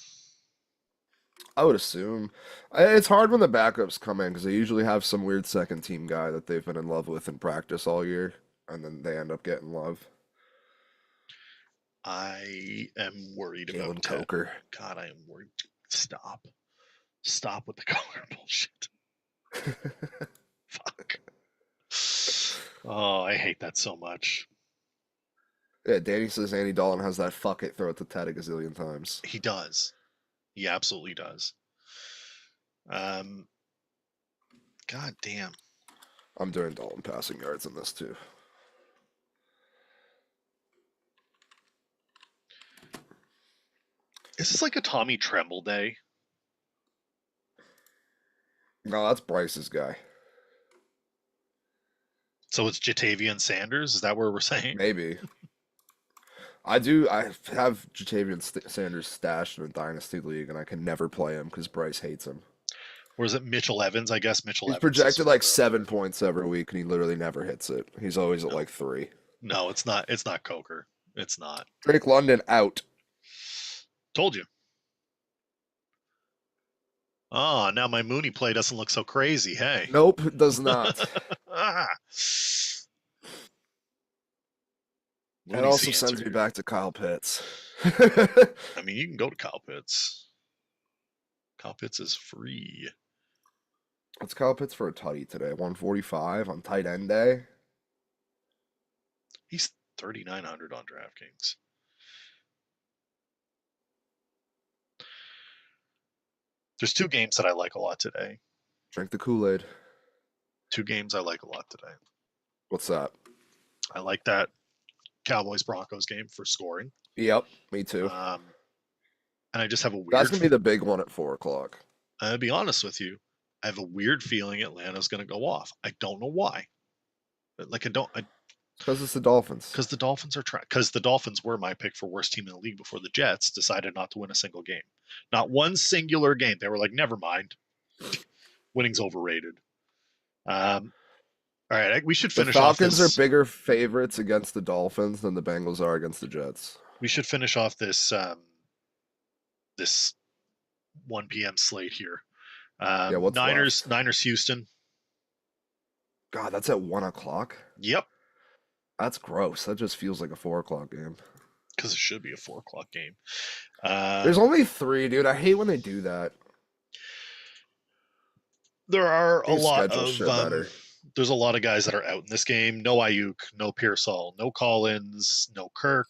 I would assume. It's hard when the backups come in because they usually have some weird second team guy that they've been in love with in practice all year, and then they end up getting love. I am worried Jalen about Tet. Coker. God, I am worried. Stop with the color bullshit. Fuck. Oh, I hate that so much. Yeah, Danny says Andy Dalton has that fuck it throw it to Ted a gazillion times. He does. He absolutely does. God damn. I'm doing Dalton passing yards in this too. Is this like a Tommy Tremble day? No, that's Bryce's guy. So it's Jatavian Sanders? Is that where we're saying? Maybe. I have Jatavian Sanders stashed in a dynasty league, and I can never play him because Bryce hates him. Or is it Mitchell Evans? I guess Mitchell He's Evans. projected like 7 points every week, and he literally never hits it. He's always at like 3. No, it's not. It's not Coker. It's not. Drake London out. Told you. Oh, now my Mooney play doesn't look so crazy. Hey. Nope, it does not. It also sends me back to Kyle Pitts. I mean, you can go to Kyle Pitts. Kyle Pitts is free. What's Kyle Pitts for a tutty today? 145 on tight end day? He's 3,900 on DraftKings. There's 2 games that I like a lot today. Drink the Kool-Aid. 2 games I like a lot today. What's that? I like that Cowboys-Broncos game for scoring. Yep, me too. And I just have a weird... That's going to be the big one at 4 o'clock. I'll be honest with you. I have a weird feeling Atlanta's going to go off. I don't know why. Like, Because it's the Dolphins. Because the Dolphins are trying. Because the Dolphins were my pick for worst team in the league before the Jets decided not to win a single game. Not one singular game. They were like, never mind. Winning's overrated. All right, we should finish the off Falcons this. Are bigger favorites against the Dolphins than the Bengals are against the Jets. We should finish off this this 1 p.m. slate here. Yeah, what's Niners, left? Niners, Houston. God, that's at 1 o'clock. Yep, That's gross. That just feels like a 4 o'clock game. because it should be a 4 o'clock game. There's only three, dude. I hate when they do that. There are a They lot schedule of shit better. there's a lot of guys that are out in this game. No Ayuk, no Pearsall, no Collins, no Kirk.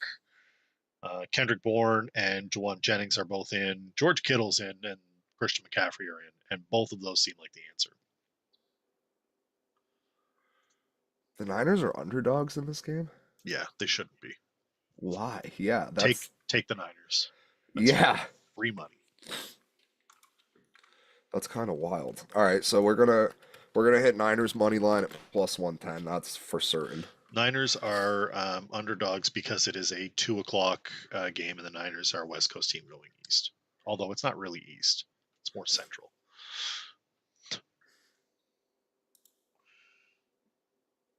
Kendrick Bourne and Juwan Jennings are both in. George Kittle's in, and Christian McCaffrey are in, and both of those seem like the answer. The Niners are underdogs in this game? Yeah, they shouldn't be. Why? Yeah, Take the Niners. That's yeah, free money. that's kind of wild. All right, so we're gonna hit Niners money line at plus 110. That's for certain. Niners are underdogs because it is a 2 o'clock game, and the Niners are a West Coast team going east. Although it's not really east; it's more central.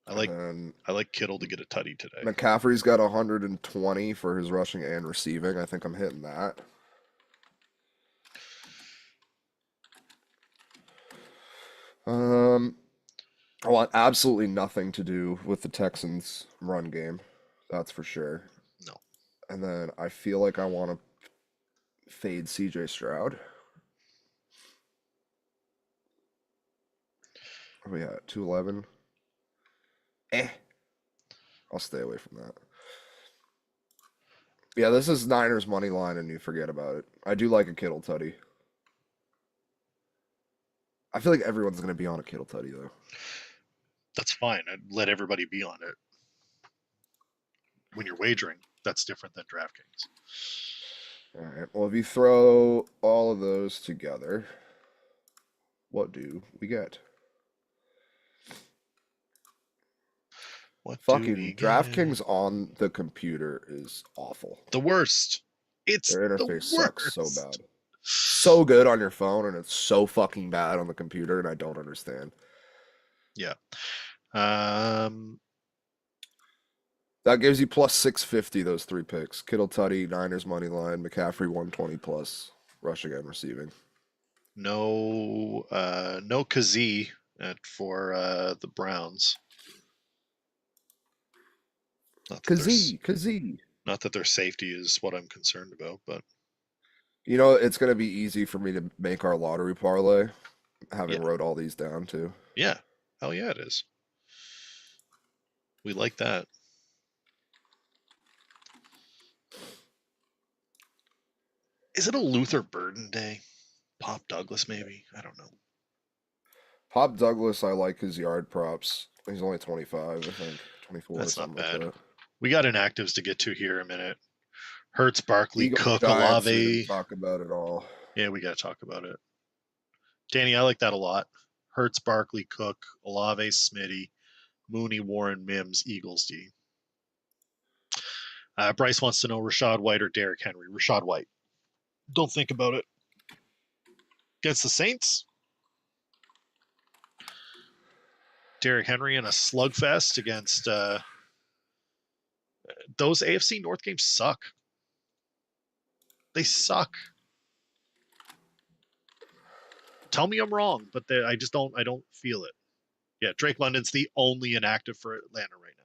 I like And I like Kittle to get a tutty today. McCaffrey's got 120 for his rushing and receiving. I think I'm hitting that. I want absolutely nothing to do with the Texans' run game. That's for sure. No, And then I feel like I want to fade CJ Stroud. Oh yeah, 211. Eh. I'll stay away from that. Yeah, this is Niners money line and you forget about it. I do like a Kittle tutty. I feel like everyone's gonna be on a Kittle tutty though. that's fine. I'd let everybody be on it. When you're wagering, that's different than DraftKings. Alright. Well if you throw all of those together, what do we get? What do we Fucking get? DraftKings on the computer is awful. The worst. It's Their the interface sucks so worst. bad. So good on your phone and it's so fucking bad on the computer and I don't understand. Yeah. Um, That gives you plus 650 those three picks. Kittle Tutty, Niners money line, McCaffrey 120 plus rushing and receiving. no Kazee for the Browns. Not that there's Kazee. not that their safety is what I'm concerned about, but You know, it's going to be easy for me to make our lottery parlay, having yeah, wrote all these down too. yeah, hell yeah, it is. We like that. Is it a Luther Burden day? Pop Douglas, maybe. I don't know. Pop Douglas, I like his yard props. He's only 25, I think. 24 or That's not something like bad. that. We got inactives to get to here in a minute. Hurts, Barkley, Eagles Cook, Giants, we didn't Olave. talk about it all. Yeah, we got to talk about it. Danny, I like that a lot. Hurts, Barkley, Cook, Olave, Smitty, Mooney, Warren, Mims, Eagles D. Bryce wants to know Rashad White or Derrick Henry. Rashad White. Don't think about it. Against the Saints, Derrick Henry in a slugfest against those AFC North games suck. They suck. Tell me I'm wrong, but I just don't. I don't feel it. Yeah, Drake London's the only inactive for Atlanta right now.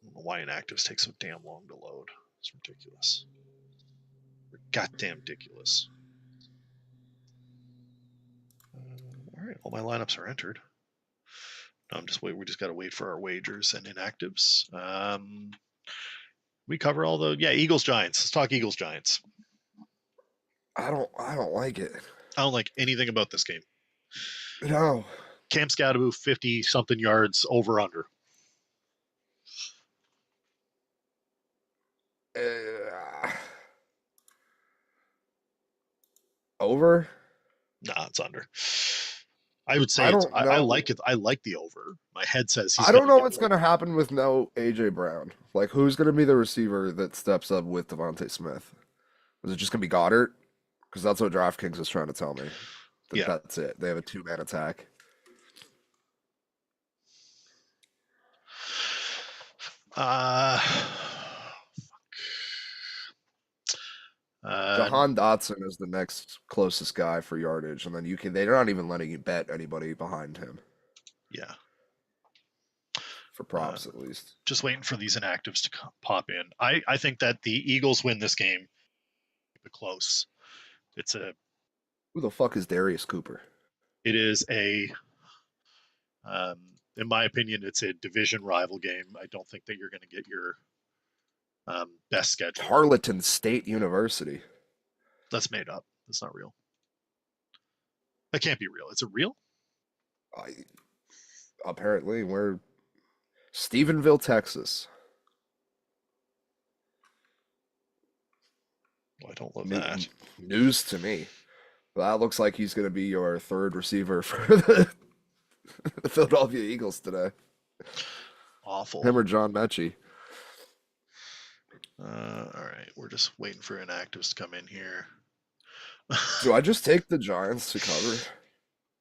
I don't know why inactives take so damn long to load. It's ridiculous. They're goddamn ridiculous. All right, all my lineups are entered. No, I'm just wait. We just got to wait for our wagers and inactives. We cover all the Eagles Giants. Let's talk Eagles Giants. I don't like it. I don't like anything about this game. No. Cam Scadaboo 50 something yards over under. Uh, over? Nah, it's under. I would say I it's. don't I know. like it. I like the over. My head says he's I going don't to know get what's more. going to happen with no AJ Brown. Like, who's going to be the receiver that steps up with Devontae Smith? Is it just going to be Goddard? Because that's what DraftKings is trying to tell me. Yeah. That's it. They have a two-man attack. Uh, Jahan Dotson is the next closest guy for yardage, and then they're not even letting you bet anybody behind him yeah. for Uh, props at least. just waiting for these inactives to pop in. I think that the Eagles win this game. Keep it close. It's a Who the fuck is Darius Cooper? it is a um, in my opinion, it's a division rival game. I don't think that you're going to get your best schedule. Tarleton State University. That's made up. That's not real. That can't be real. Is it real? I, apparently, we're Stephenville, Texas. Well, I don't love that. News to me. That looks like he's going to be your third receiver for the Philadelphia Eagles today. Awful. Him or John Mechie. All right, we're just waiting for inactives to come in here. Do I just take the Giants to cover?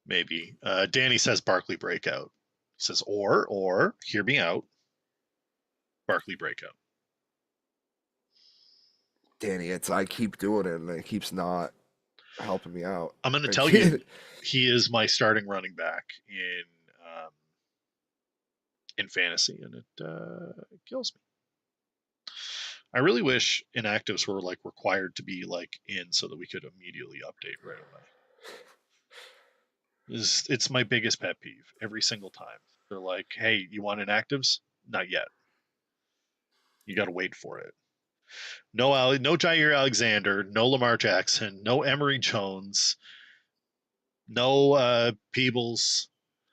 Maybe. Danny says Barkley breakout. He says or hear me out. Barkley breakout. Danny, I keep doing it and it keeps not helping me out. I'm going to tell you, he is my starting running back in fantasy, and it kills me. I really wish inactives were like required to be like in so that we could immediately update right away. It's my biggest pet peeve every single time. They're like, "Hey, you want inactives? Not yet. You got to wait for it." No, no Jair Alexander, no Lamar Jackson, no Emory Jones, no Peebles,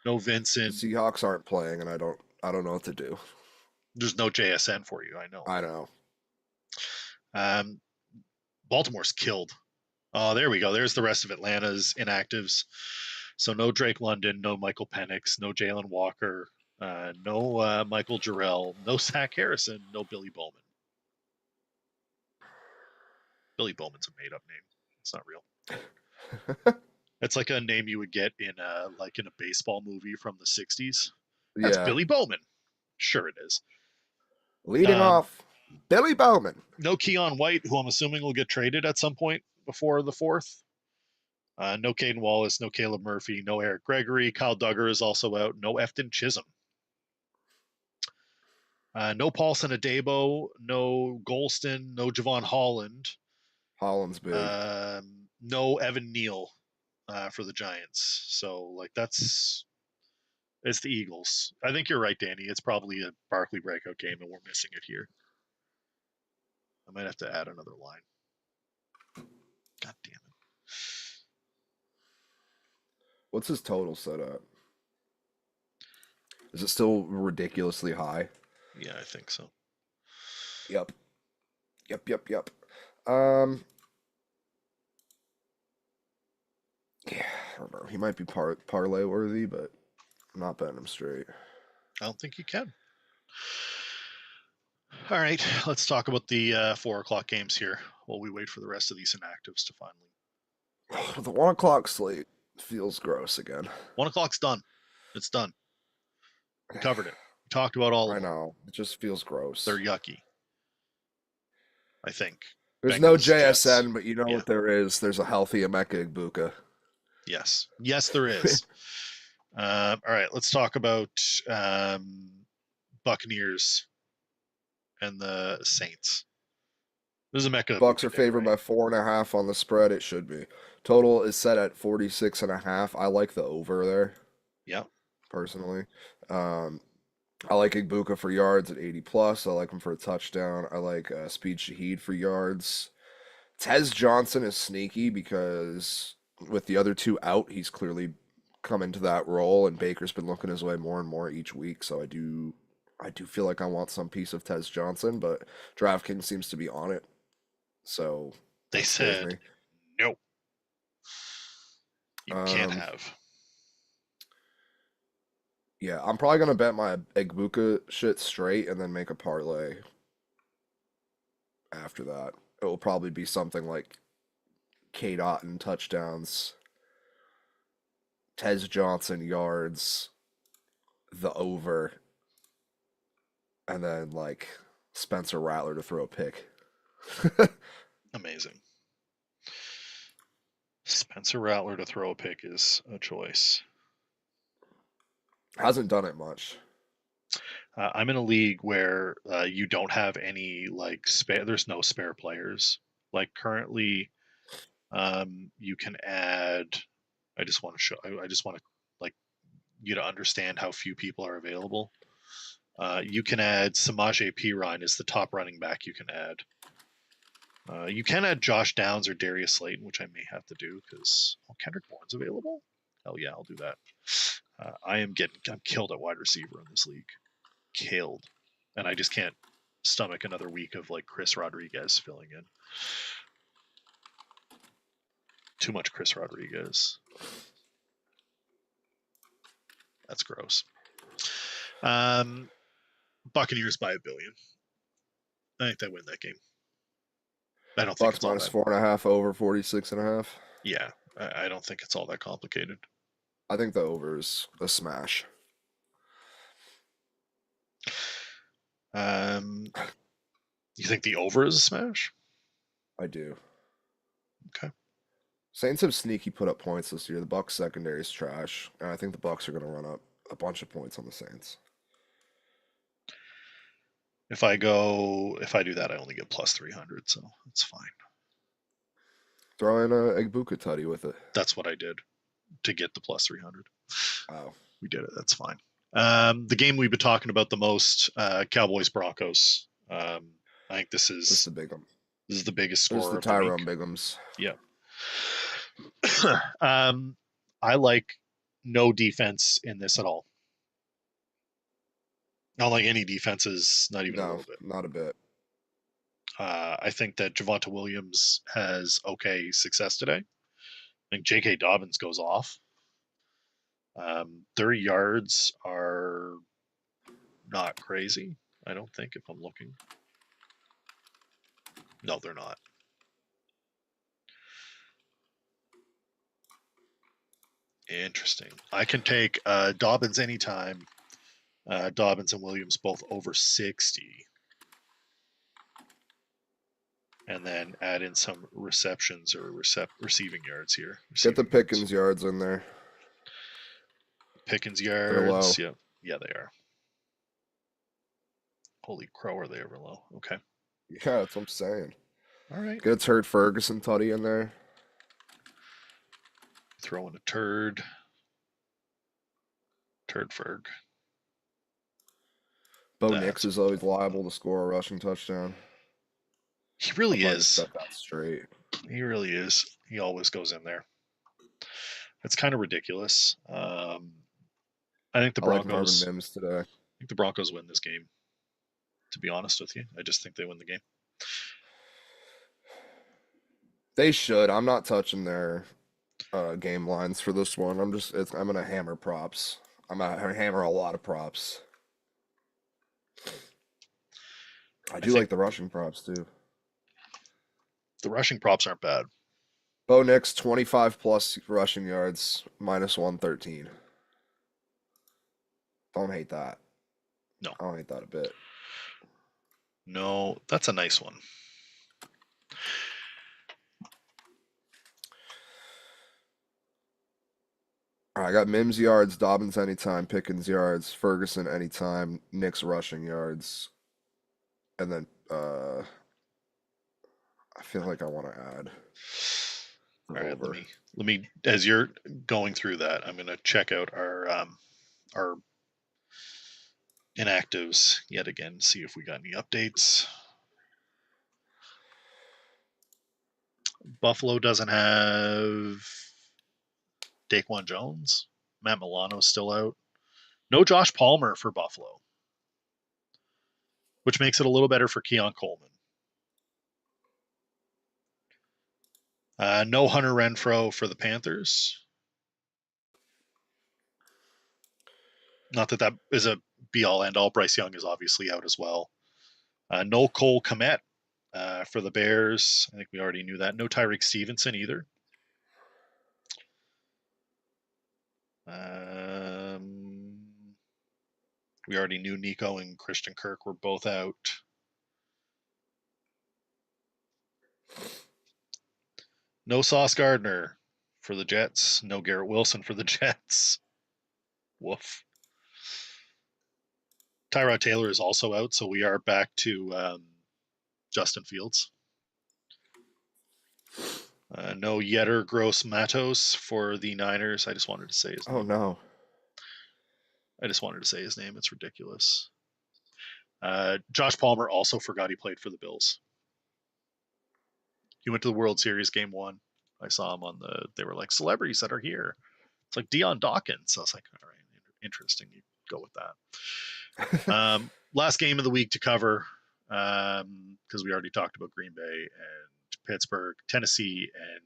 no The Vincent. Seahawks aren't playing, and I don't know what to do. There's no JSN for you. I know. I know. Baltimore's killed. Oh, there we go. There's the rest of Atlanta's inactives. So no Drake London, no Michael Penix, no Jalen Walker, no Michael Jarrell, no Zach Harrison, no Billy Bowman. Billy Bowman's a made-up name. It's not real. It's like a name you would get in a baseball movie from the '60s. That's Yeah. Billy Bowman. Sure, it is. Leading off, Billy Bowman. No Keon White, who I'm assuming will get traded at some point before the 4th. No Caden Wallace, no Caleb Murphy, no Eric Gregory. Kyle Duggar is also out. No Efton Chisholm. No Paulson Adebo, no Golston, no Javon Holland. Holland's big. No Evan Neal for the Giants. So, it's the Eagles. I think you're right, Danny. It's probably a Barkley breakout game, and we're missing it here. I might have to add another line. God damn it. What's his total set up? Is it still ridiculously high? Yeah, I think so. Yep. Yeah, I don't know. He might be parlay worthy, but I'm not betting him straight. I don't think you can. All right, let's talk about the 4 o'clock games here while we wait for the rest of these inactives to finally. The 1 o'clock slate feels gross again. 1 o'clock's done. It's done. We covered it. We talked about all of them. I know. It just feels gross. They're yucky. I think. There's Bengals, no JSN, Jets. but you know what there is? There's a healthy Emeka Egbuka. Yes. Yes, there is. All right, let's talk about Buccaneers and the Saints. This is a Mecca. Bucks are favored by 4.5 on the spread. It should be. Total is set at 46.5. I like the over there. Yeah. Personally. I like Egbuka for yards at 80 plus. I like him for a touchdown. I like Speed Shaheed for yards. Tez Johnson is sneaky because with the other two out, he's clearly come into that role, and Baker's been looking his way more and more each week. So I do feel like I want some piece of Tez Johnson, but DraftKings seems to be on it. So they said no. You can't have. Yeah, I'm probably gonna bet my Egbuka shit straight and then make a parlay after that. It will probably be something like Kate Otten touchdowns, Tez Johnson yards, the over, and then like Spencer Rattler to throw a pick. Amazing. Spencer Rattler to throw a pick is a choice. Hasn't done it much. I'm in a league where you don't have any like spare. There's no spare players. Like currently, you can add. I just want to show. I just want to like you to understand how few people are available. You can add Samaje Perine is the top running back you can add. You can add Josh Downs or Darius Slayton, which I may have to do because Kendrick Bourne's available. Hell yeah, I'll do that. I'm killed at wide receiver in this league, killed, and I just can't stomach another week of like Chris Rodriguez filling in. Too much Chris Rodriguez. That's gross. Buccaneers by $1 billion. I think they win that game. I don't think Bucks it's all minus that. 4.5 over 46.5. Yeah, I don't think it's all that complicated. I think the over is a smash. You think the over is a smash? I do. Okay. Saints have sneaky put up points this year. The Bucks secondary is trash, and I think the Bucks are going to run up a bunch of points on the Saints. If I do that, I only get plus 300, so it's fine. Throw in a Egbuka tutty with it. That's what I did to get the plus 300. Wow. We did it. That's fine. The game we've been talking about the most, Cowboys Broncos. I think this is the big one. This is the biggest There's scorer the of the week. Tyrone Biggums. Yeah. I like no defense in this at all. Not like any defenses, not even a little bit. Not a bit. I think that Javonte Williams has okay success today. I think J.K. Dobbins goes off. Their yards are not crazy, I don't think, if I'm looking. No, they're not. Interesting. I can take Dobbins anytime. Dobbins and Williams both over 60. And then add in some receptions or receiving yards here. Get the Pickens yards in there. Pickens yards. They're low. Yeah, they are. Holy crow, are they ever low? Okay. Yeah, that's what I'm saying. All right. Get a Turd Ferguson tutty in there. Throw in a turd. Turd Ferg. Bo Nix is always liable to score a rushing touchdown. He really is. Set that straight. He really is. He always goes in there. It's kind of ridiculous. I think the Broncos. I like Marvin Mims today. I think the Broncos win this game. To be honest with you, I just think they win the game. They should. I'm not touching their game lines for this one. I'm gonna hammer props. I'm gonna hammer a lot of props. I do like the rushing props too. The rushing props aren't bad. Bo Nix 25 plus rushing yards minus 113. Don't hate that. No, I don't hate that a bit. No, that's a nice one. All right, I got Mims yards, Dobbins anytime, Pickens yards, Ferguson anytime, Nix rushing yards, and then I feel like I want to add. All right, let me. As you're going through that, I'm going to check out our inactives yet again. See if we got any updates. Buffalo doesn't have Daquan Jones. Matt Milano's still out. No Josh Palmer for Buffalo, which makes it a little better for Keon Coleman. No Hunter Renfrow for the Panthers. Not that is a be-all, end-all. Bryce Young is obviously out as well. No Cole Kmet for the Bears. I think we already knew that. No Tyreek Stevenson either. We already knew Nico and Christian Kirk were both out. No Sauce Gardner. for the Jets. No Garrett Wilson for the Jets. Woof. Tyrod Taylor is also out, so we are back to Justin Fields. No Yetter Gross Matos for the Niners. I just wanted to say his name. Oh no. I just wanted to say his name. It's ridiculous. Josh Palmer also forgot he played for the Bills. He went to the World Series game 1. I saw him on they were like celebrities that are here. It's like Deion Dawkins. I was like, all right, interesting. You go with that. Last game of the week to cover, because we already talked about Green Bay and Pittsburgh, Tennessee, and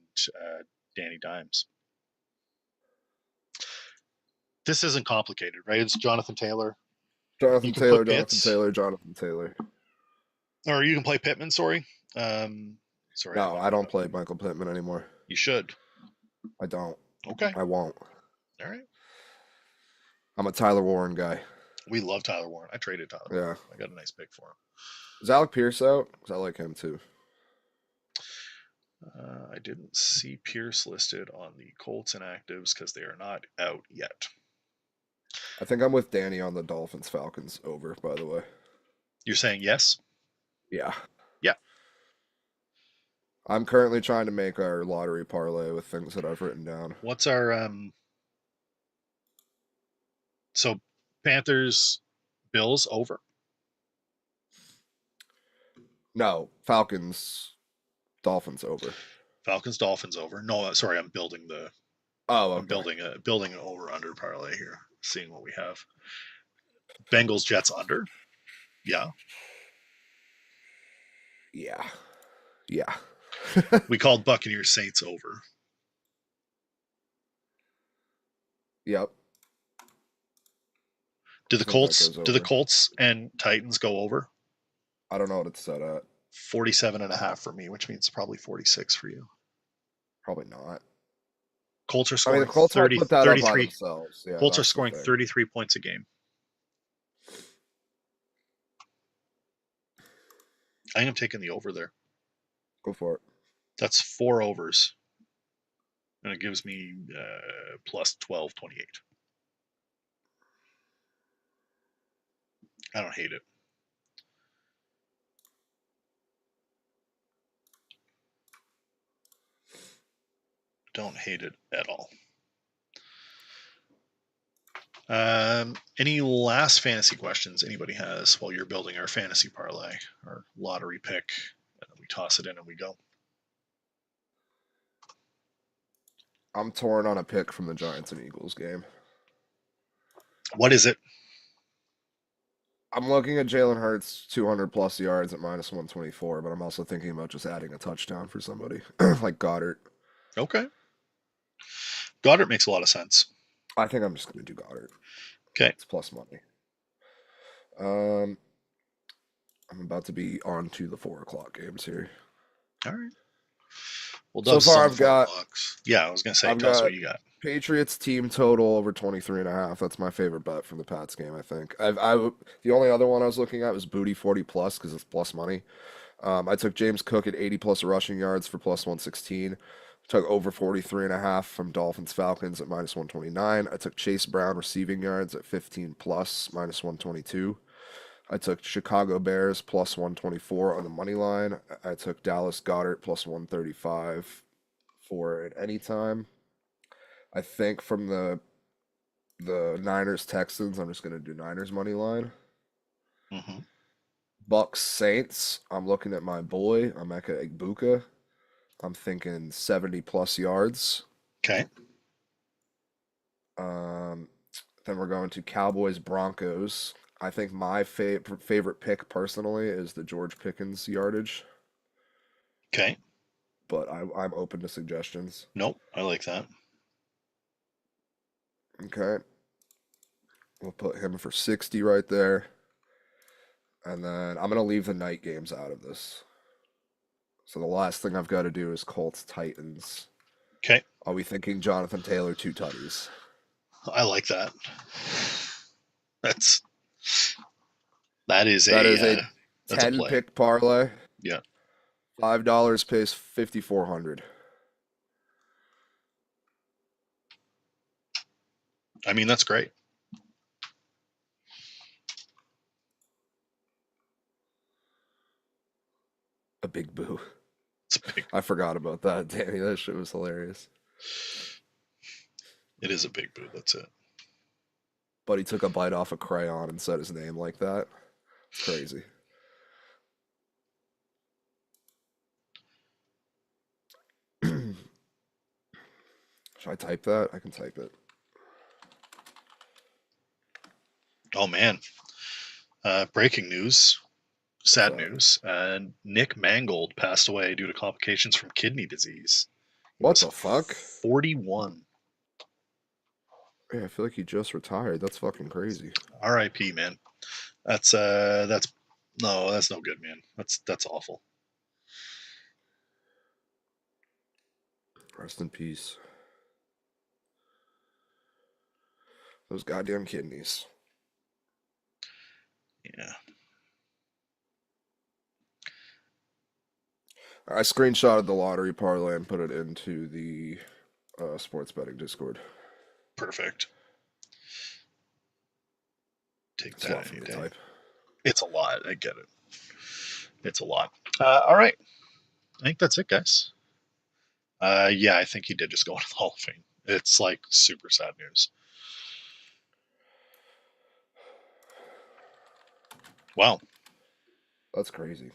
Danny Dimes. This isn't complicated, right? It's Jonathan Taylor. Jonathan Taylor. Or you can play Pittman, sorry. Sorry. No, I don't play Michael Pittman anymore. You should. I don't. Okay. I won't. All right. I'm a Tyler Warren guy. We love Tyler Warren. I traded Tyler. Yeah. I got a nice pick for him. Is Alec Pierce out? Because I like him too. I didn't see Pierce listed on the Colts inactives because they are not out yet. I think I'm with Danny on the Dolphins Falcons over, by the way. You're saying yes? Yeah. Yeah. I'm currently trying to make our lottery parlay with things that I've written down. What's our so Panthers Bills over? No, Falcons Dolphins over. Falcons Dolphins over. No, sorry, I'm building the Oh, okay. I'm building an over under parlay here, seeing what we have. Bengals Jets under. Yeah. Yeah. Yeah. We called Buccaneers Saints over. Yep. Do the Colts and Titans go over? I don't know what it's set at. 47.5 for me, which means probably 46 for you. Probably not. Colts are scoring the Colts 30, put that 33. Up by themselves. Yeah, Colts are scoring 33 points a game. I am taking the over there. Go for it. That's 4 overs. And it gives me plus 12.28. I don't hate it. Don't hate it at all. Any last fantasy questions anybody has while you're building our fantasy parlay, our lottery pick, and then we toss it in and we go? I'm torn on a pick from the Giants and Eagles game. What is it? I'm looking at Jalen Hurts 200 plus yards at minus 124, but I'm also thinking about just adding a touchdown for somebody like Goddard. Okay. Goddard makes a lot of sense. I think I'm just going to do Goddard. Okay. It's plus money. I'm about to be on to the 4:00 games here. All right. Well, so far I've got. Yeah, I was going to say, tell us what you got. Patriots team total over 23.5. That's my favorite bet from the Pats game, I think. The only other one I was looking at was Booty 40 plus because it's plus money. I took James Cook at 80 plus rushing yards for plus 116. Took over 43.5 from Dolphins Falcons at minus 129. I took Chase Brown receiving yards at 15 plus minus 122. I took Chicago Bears plus 124 on the money line. I took Dallas Goddard plus 135 for an anytime. I think from the Niners Texans, I'm just going to do Niners money line. Mm-hmm. Bucks Saints, I'm looking at my boy, Emeka Egbuka. I'm thinking 70 plus yards. Okay. Then we're going to Cowboys Broncos. I think my favorite pick personally is the George Pickens yardage. Okay. But I'm open to suggestions. Nope, I like that. Okay. We'll put him for 60 right there. And then I'm going to leave the night games out of this. So the last thing I've got to do is Colts Titans. Okay. Are we thinking Jonathan Taylor 2 tutties? I like that. That is a 10 pick parlay. Yeah. $5 pays $5,400. I mean, that's great. A big boo. It's a big. I forgot about that, Danny. That shit was hilarious. It is a big boo. That's it. But he took a bite off a crayon and said his name like that. It's crazy. Should I type that? I can type it. Oh man! Breaking news. Sad So, news. Nick Mangold passed away due to complications from kidney disease. He what was the fuck? 41. Yeah, I feel like he just retired. That's fucking crazy. R.I.P. Man. That's no, that's no good, man. That's awful. Rest in peace. Those goddamn kidneys. Yeah. I screenshotted the lottery parlay and put it into the sports betting Discord. Perfect. Take It's a lot that for any me to day. type. It's a lot. I get it. It's a lot. All right. I think that's it, guys. Yeah, I think he did just go into the Hall of Fame. It's like super sad news. Wow. That's crazy.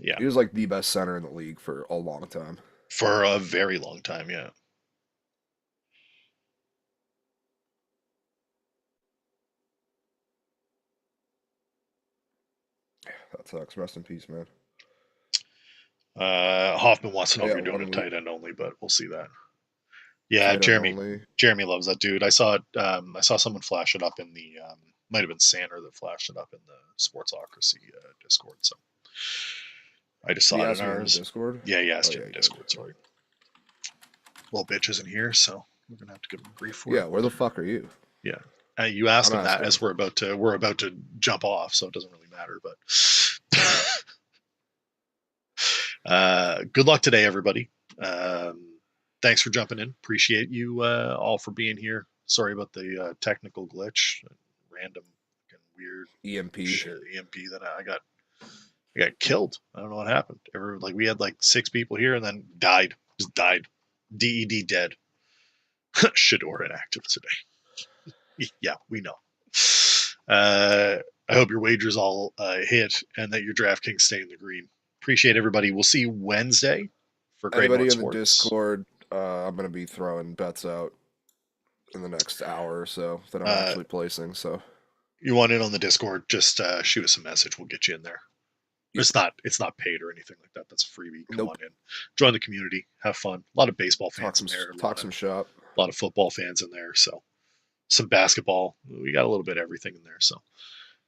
Yeah. He was like the best center in the league for a long time. For a very long time. Yeah. That sucks. Rest in peace, man. Hoffman wants to know if Yeah, you're doing a one week. tight end only, but we'll see that. Yeah, Tight end Jeremy. only. Jeremy loves that dude. I saw it. I saw someone flash it up in the. Might have been Sander that flashed it up in the Sportsocracy Discord. So I just Did saw he it in ask me in the ours. Discord? Yeah, he Oh asked you yeah, in good. Discord. Sorry, little bitch isn't here, so we're gonna have to give him grief for it. Yeah, where the fuck are you? Yeah, you I'm asked him that asking. as we're about to jump off, so it doesn't really matter. But good luck today, everybody. Thanks for jumping in. Appreciate you all for being here. Sorry about the technical glitch, random weird EMP. shit EMP that I got killed. I don't know what happened. We had like 6 people here and then died. Just died. DED dead. Shador inactive today. Yeah, we know. I hope your wagers all hit and that your DraftKings stay in the green. Appreciate everybody. We'll see you Wednesday for Great Anybody North in the Sports. Discord, I'm gonna be throwing bets out in the next hour or so that I'm Uh, actually placing. So, you want in on the Discord? Just shoot us a message. We'll get you in there. yep. It's not paid or anything like that. That's a freebie. Come on Nope. in, join the community, have fun. A lot of baseball fans in there. Talk some shop. A lot of football fans in there. So some basketball. We got a little bit of everything in there. So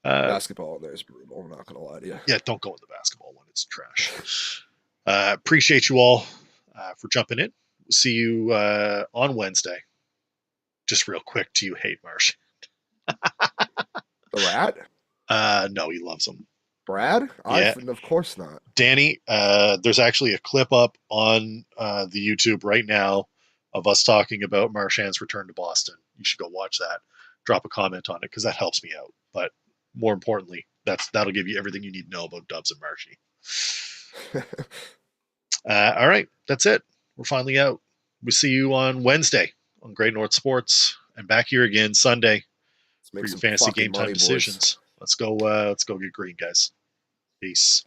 Basketball in there is brutal. I'm not gonna lie to you. yeah, don't go in the basketball one. It's trash. Appreciate you all for jumping in. We'll see you on Wednesday. Just real quick, do you hate Marsh? The rat? No, he loves them. Brad? Yeah, Of course not. Danny, there's actually a clip up on the YouTube right now of us talking about Marchand's return to Boston. You should go watch that. Drop a comment on it because that helps me out. But more importantly, that'll give you everything you need to know about Dubs and Marshy. All right, that's it. We're finally out. We see you on Wednesday on Great North Sports, and back here again Sunday Let's for make your some fantasy fucking game time money, boys. decisions. Let's go. Let's go get green, guys. Peace.